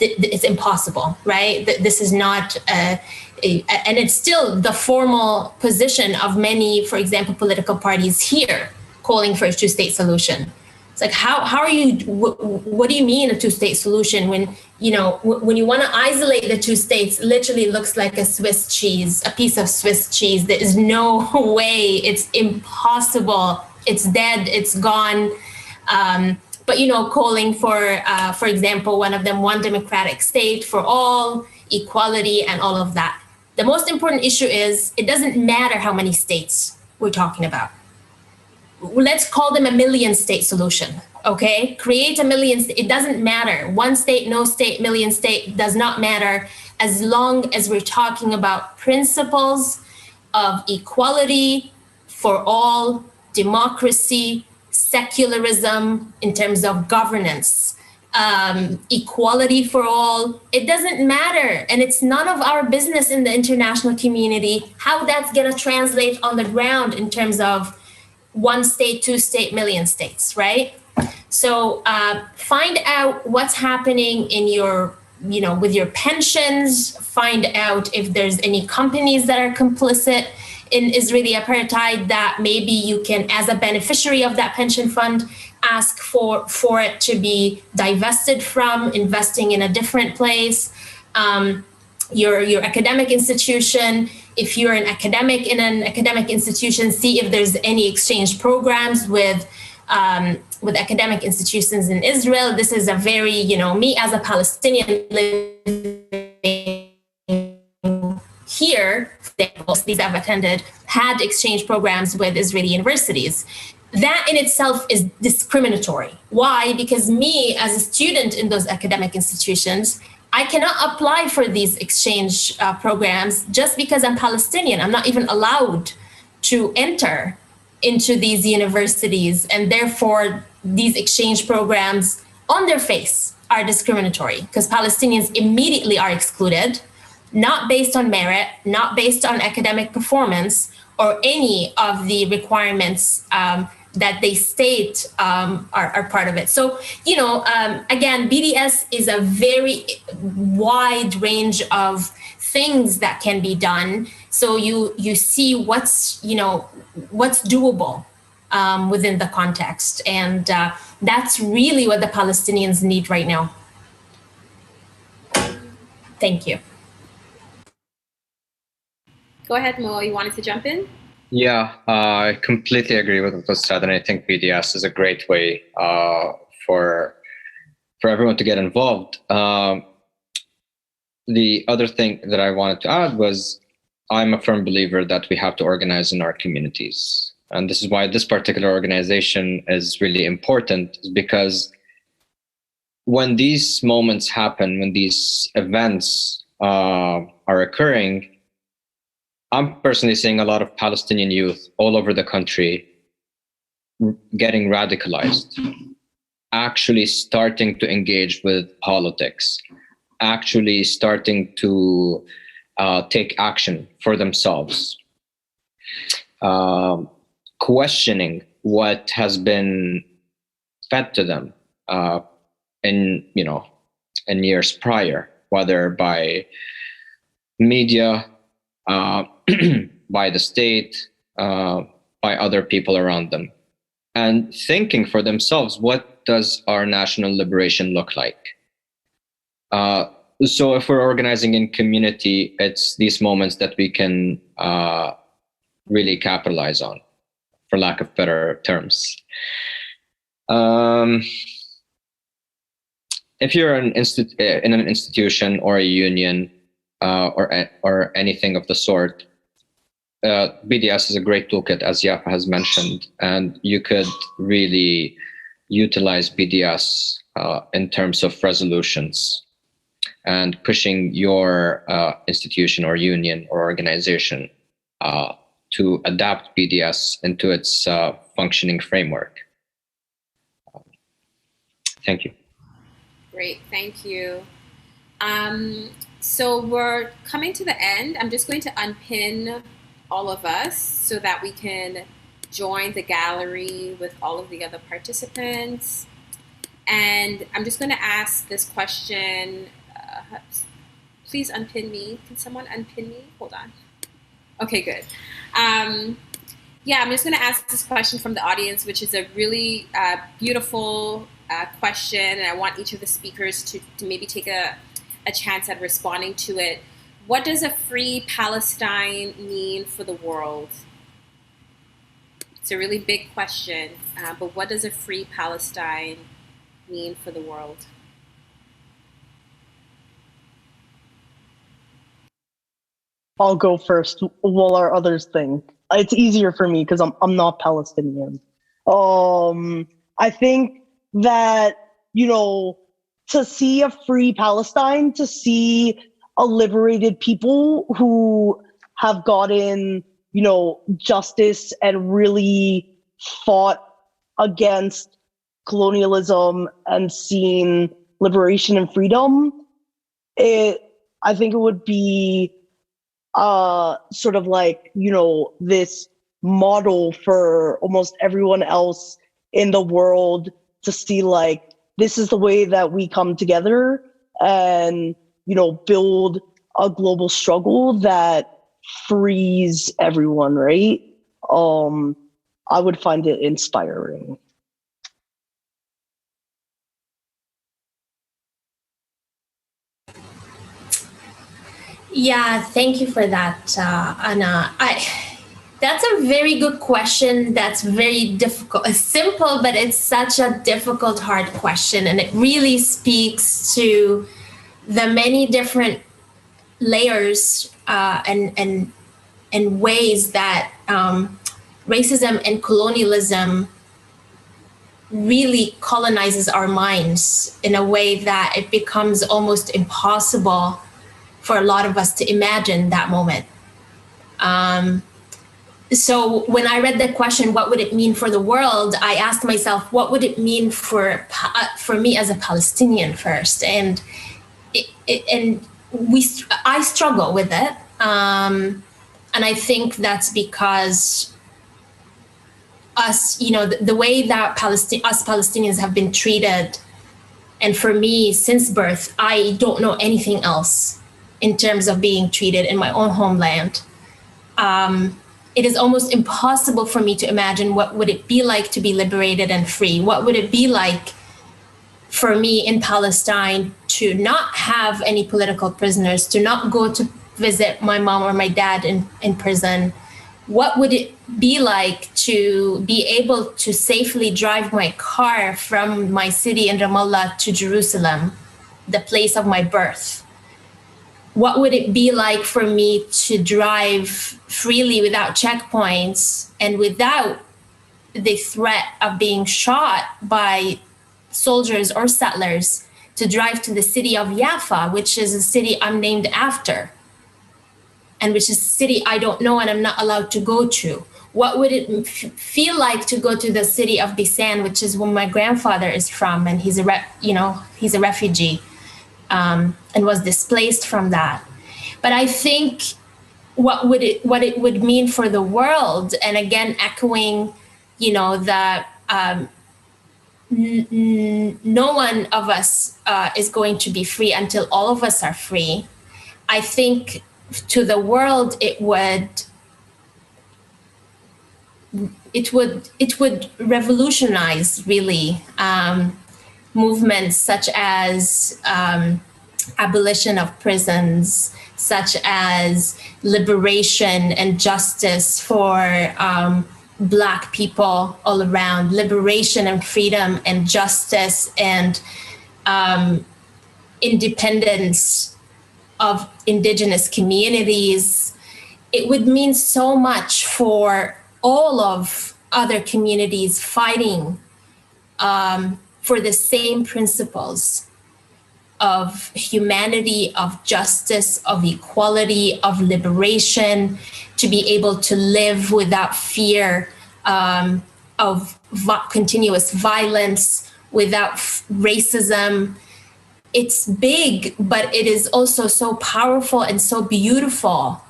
it's impossible, right? This is not, and it's still the formal position of many, for example, political parties here calling for a two-state solution. It's like, how are you, what do you mean a two-state solution when you want to isolate the two states, literally looks like a Swiss cheese, a piece of Swiss cheese. There is no way, it's impossible. It's dead, it's gone. But, calling for example, one of them, one democratic state for all, equality and all of that. The most important issue is it doesn't matter how many states we're talking about. Let's call them a million state solution, okay? Create a million, it doesn't matter. One state, no state, million state, does not matter as long as we're talking about principles of equality for all, democracy, secularism in terms of governance, equality for all. It doesn't matter. And it's none of our business in the international community how that's gonna translate on the ground in terms of one state, two state, million states, right? So find out what's happening in your, with your pensions, find out if there's any companies that are complicit in Israeli apartheid that maybe you can, as a beneficiary of that pension fund, ask for it to be divested from, investing in a different place. Your academic institution, if you're an academic in an academic institution, see if there's any exchange programs with academic institutions in Israel. This is a very, me as a Palestinian living here, most of these I've attended, had exchange programs with Israeli universities. That in itself is discriminatory. Why? Because me as a student in those academic institutions, I cannot apply for these exchange programs just because I'm Palestinian. I'm not even allowed to enter into these universities, and therefore these exchange programs on their face are discriminatory because Palestinians immediately are excluded, not based on merit, not based on academic performance or any of the requirements that they state are part of it. So, again, BDS is a very wide range of things that can be done. So you see what's doable within the context. And that's really what the Palestinians need right now. Thank you. Go ahead, Mo, you wanted to jump in? Yeah, I completely agree with what was said, and I think BDS is a great way for everyone to get involved. The other thing that I wanted to add was I'm a firm believer that we have to organize in our communities. And this is why this particular organization is really important, because when these moments happen, when these events are occurring, I'm personally seeing a lot of Palestinian youth all over the country getting radicalized, actually starting to engage with politics, actually starting to take action for themselves, questioning what has been fed to them in years prior, whether by media, by the state, by other people around them, and thinking for themselves, what does our national liberation look like? So if we're organizing in community, it's these moments that we can really capitalize on, for lack of better terms. If you're in an institution or a union, or anything of the sort, BDS is a great toolkit, as Yafa has mentioned, and you could really utilize BDS in terms of resolutions. and pushing your institution or union or organization to adapt BDS into its functioning framework. Thank you. Great, thank you. So we're coming to the end. I'm just going to unpin all of us so that we can join the gallery with all of the other participants. And I'm just going to ask this question. Please unpin me. Can someone unpin me? Hold on. Okay, good. Yeah, I'm just going to ask this question from the audience, which is a really beautiful question. And I want each of the speakers to maybe take a chance at responding to it. What does a free Palestine mean for the world? It's a really big question, but what does a free Palestine mean for the world? I'll go first while our others think. It's easier for me because I'm not Palestinian. I think that, to see a free Palestine, to see a liberated people who have gotten, justice and really fought against colonialism and seen liberation and freedom, I think it would be sort of like, this model for almost everyone else in the world to see, like, this is the way that we come together and, build a global struggle that frees everyone, right? I would find it inspiring. Yeah, thank you for that, Anna. That's a very good question. That's very difficult. It's simple, but it's such a difficult, hard question. And it really speaks to the many different layers and ways that racism and colonialism really colonizes our minds in a way that it becomes almost impossible for a lot of us to imagine that moment. So when I read the question, what would it mean for the world? I asked myself, what would it mean for me as a Palestinian first? And I struggle with it. And I think that's because us, the way that us Palestinians have been treated, and for me, since birth, I don't know anything else in terms of being treated in my own homeland. It is almost impossible for me to imagine what would it be like to be liberated and free. What would it be like for me in Palestine to not have any political prisoners, to not go to visit my mom or my dad in prison? What would it be like to be able to safely drive my car from my city in Ramallah to Jerusalem, the place of my birth? What would it be like for me to drive freely without checkpoints and without the threat of being shot by soldiers or settlers, to drive to the city of Yafa, which is a city I'm named after, and which is a city I don't know and I'm not allowed to go to? What would it feel like to go to the city of Bisan, which is where my grandfather is from, and he's a refugee and was displaced from that? But I think what it would mean for the world, and again echoing, that no one of us is going to be free until all of us are free. I think to the world it would revolutionize really movements such as abolition of prisons, such as liberation and justice for Black people all around, liberation and freedom and justice and independence of indigenous communities. It would mean so much for all of other communities fighting for the same principles. of humanity, of justice, of equality, of liberation, to be able to live without fear of continuous violence, without racism. It's big, but it is also so powerful and so beautiful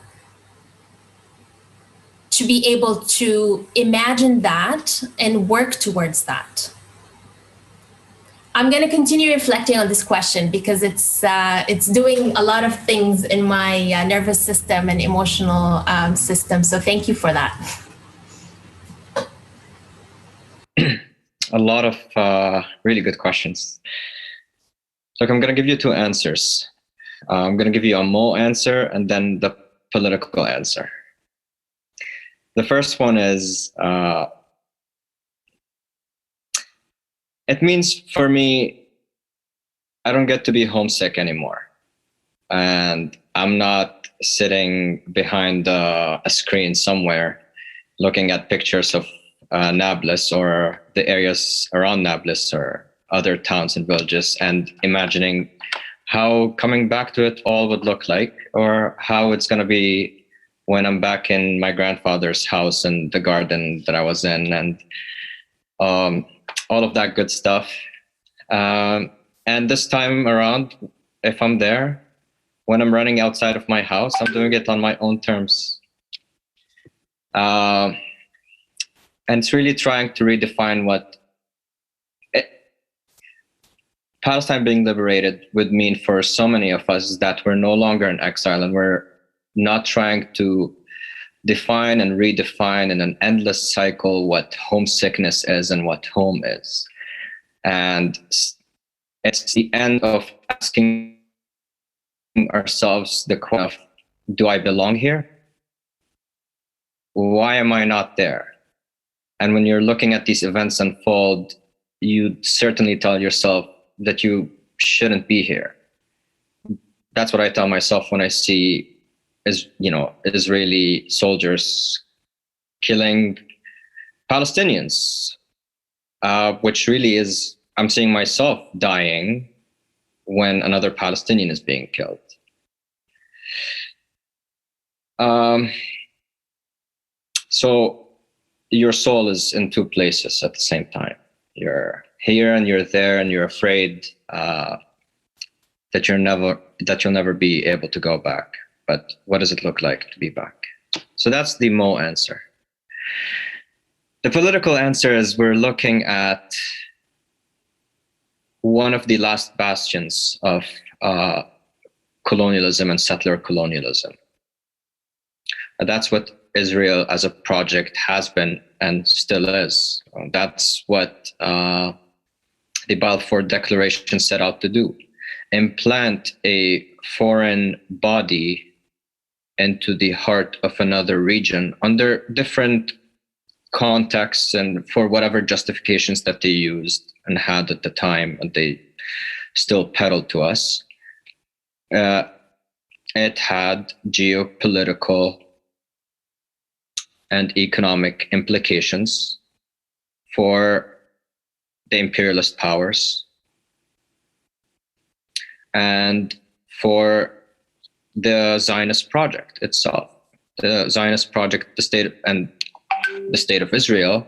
to be able to imagine that and work towards that. I'm going to continue reflecting on this question because it's doing a lot of things in my nervous system and emotional system. So thank you for that. A lot of really good questions. Look, I'm going to give you two answers. I'm going to give you a Mo answer and then the political answer. The first one is, it means for me, I don't get to be homesick anymore. And I'm not sitting behind a screen somewhere looking at pictures of Nablus or the areas around Nablus or other towns and villages and imagining how coming back to it all would look like, or how it's going to be when I'm back in my grandfather's house and the garden that I was in, and all of that good stuff. And this time around, if I'm there, when I'm running outside of my house, I'm doing it on my own terms. And it's really trying to redefine what Palestine being liberated would mean for so many of us, is that we're no longer in exile and we're not trying to define and redefine in an endless cycle what homesickness is and what home is. And it's the end of asking ourselves the question of, do I belong here? Why am I not there? And when you're looking at these events unfold, you certainly tell yourself that you shouldn't be here. That's what I tell myself when I see Israeli soldiers killing Palestinians, which really is, I'm seeing myself dying when another Palestinian is being killed. So your soul is in two places at the same time. You're here and you're there, and you're afraid that you'll never be able to go back. But what does it look like to be back? So that's the Mo answer. The political answer is we're looking at one of the last bastions of colonialism and settler colonialism. That's what Israel as a project has been and still is. That's what the Balfour Declaration set out to do. Implant a foreign body into the heart of another region under different contexts and for whatever justifications that they used and had at the time, and they still peddled to us. It had geopolitical and economic implications for the imperialist powers and for the Zionist project itself. The Zionist project, the state of Israel,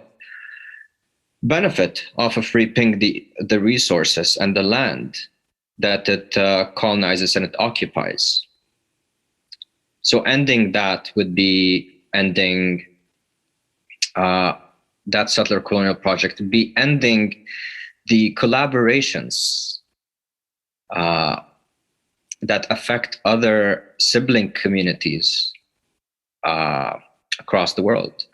benefit off of reaping the resources and the land that it colonizes and it occupies. So ending that would be ending that settler colonial project, would be ending the collaborations that affect other sibling communities across the world.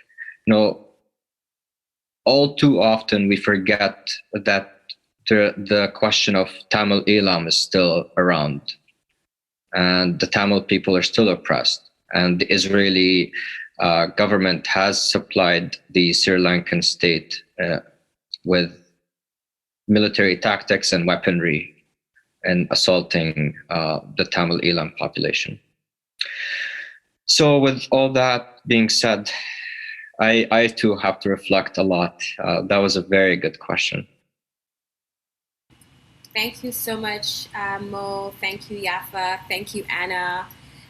All too often we forget that the question of Tamil Elam is still around, and the Tamil people are still oppressed, and the Israeli government has supplied the Sri Lankan state with military tactics and weaponry and assaulting the Tamil Elam population. So with all that being said, I too have to reflect a lot. That was a very good question. Thank you so much, Mo. Thank you, Yafa. Thank you, Anna.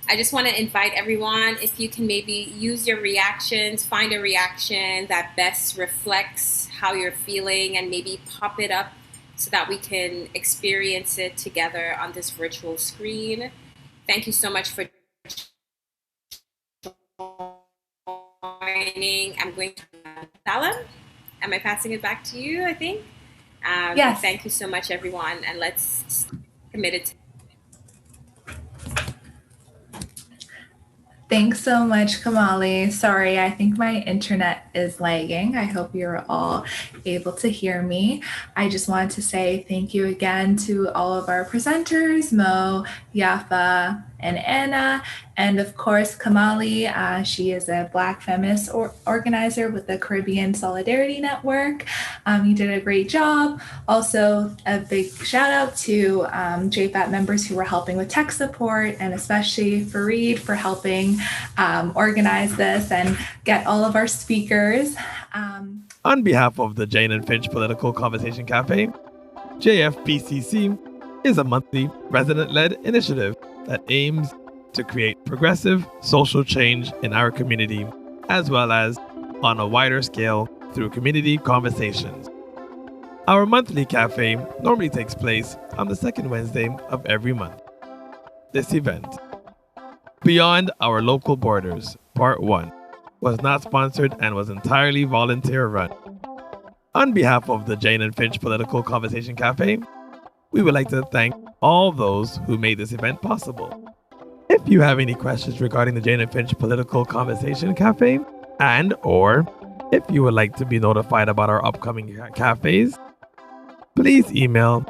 I just want to invite everyone, if you can maybe use your reactions, find a reaction that best reflects how you're feeling and maybe pop it up so that we can experience it together on this virtual screen. Thank you so much for joining. I'm going to Salam. Am I passing it back to you, I think? Yes. Thank you so much, everyone, and let's commit it to Thanks so much, Kimalee. Sorry, I think my internet is lagging. I hope you're all able to hear me. I just wanted to say thank you again to all of our presenters, Mo, Yafa, and Anna, and of course, Kimalee. She is a Black feminist organizer with the Caribbean Solidarity Network. You did a great job. Also, a big shout out to JFAT members who were helping with tech support, and especially Fareed for helping organize this and get all of our speakers. On behalf of the Jane and Finch Political Conversation Cafe, JFPCC is a monthly resident-led initiative that aims to create progressive social change in our community, as well as on a wider scale through community conversations. Our monthly cafe normally takes place on the second Wednesday of every month. This event, Beyond Our Local Borders, Part 1, was not sponsored and was entirely volunteer run. On behalf of the Jane and Finch Political Conversation Cafe, we would like to thank all those who made this event possible. If you have any questions regarding the Jane and Finch Political Conversation Cafe, and or if you would like to be notified about our upcoming cafes, please email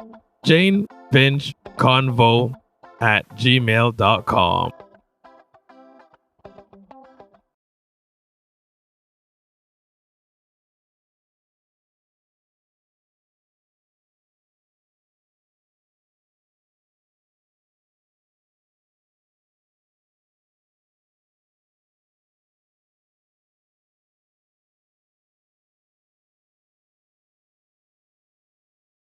janefinchconvo@gmail.com.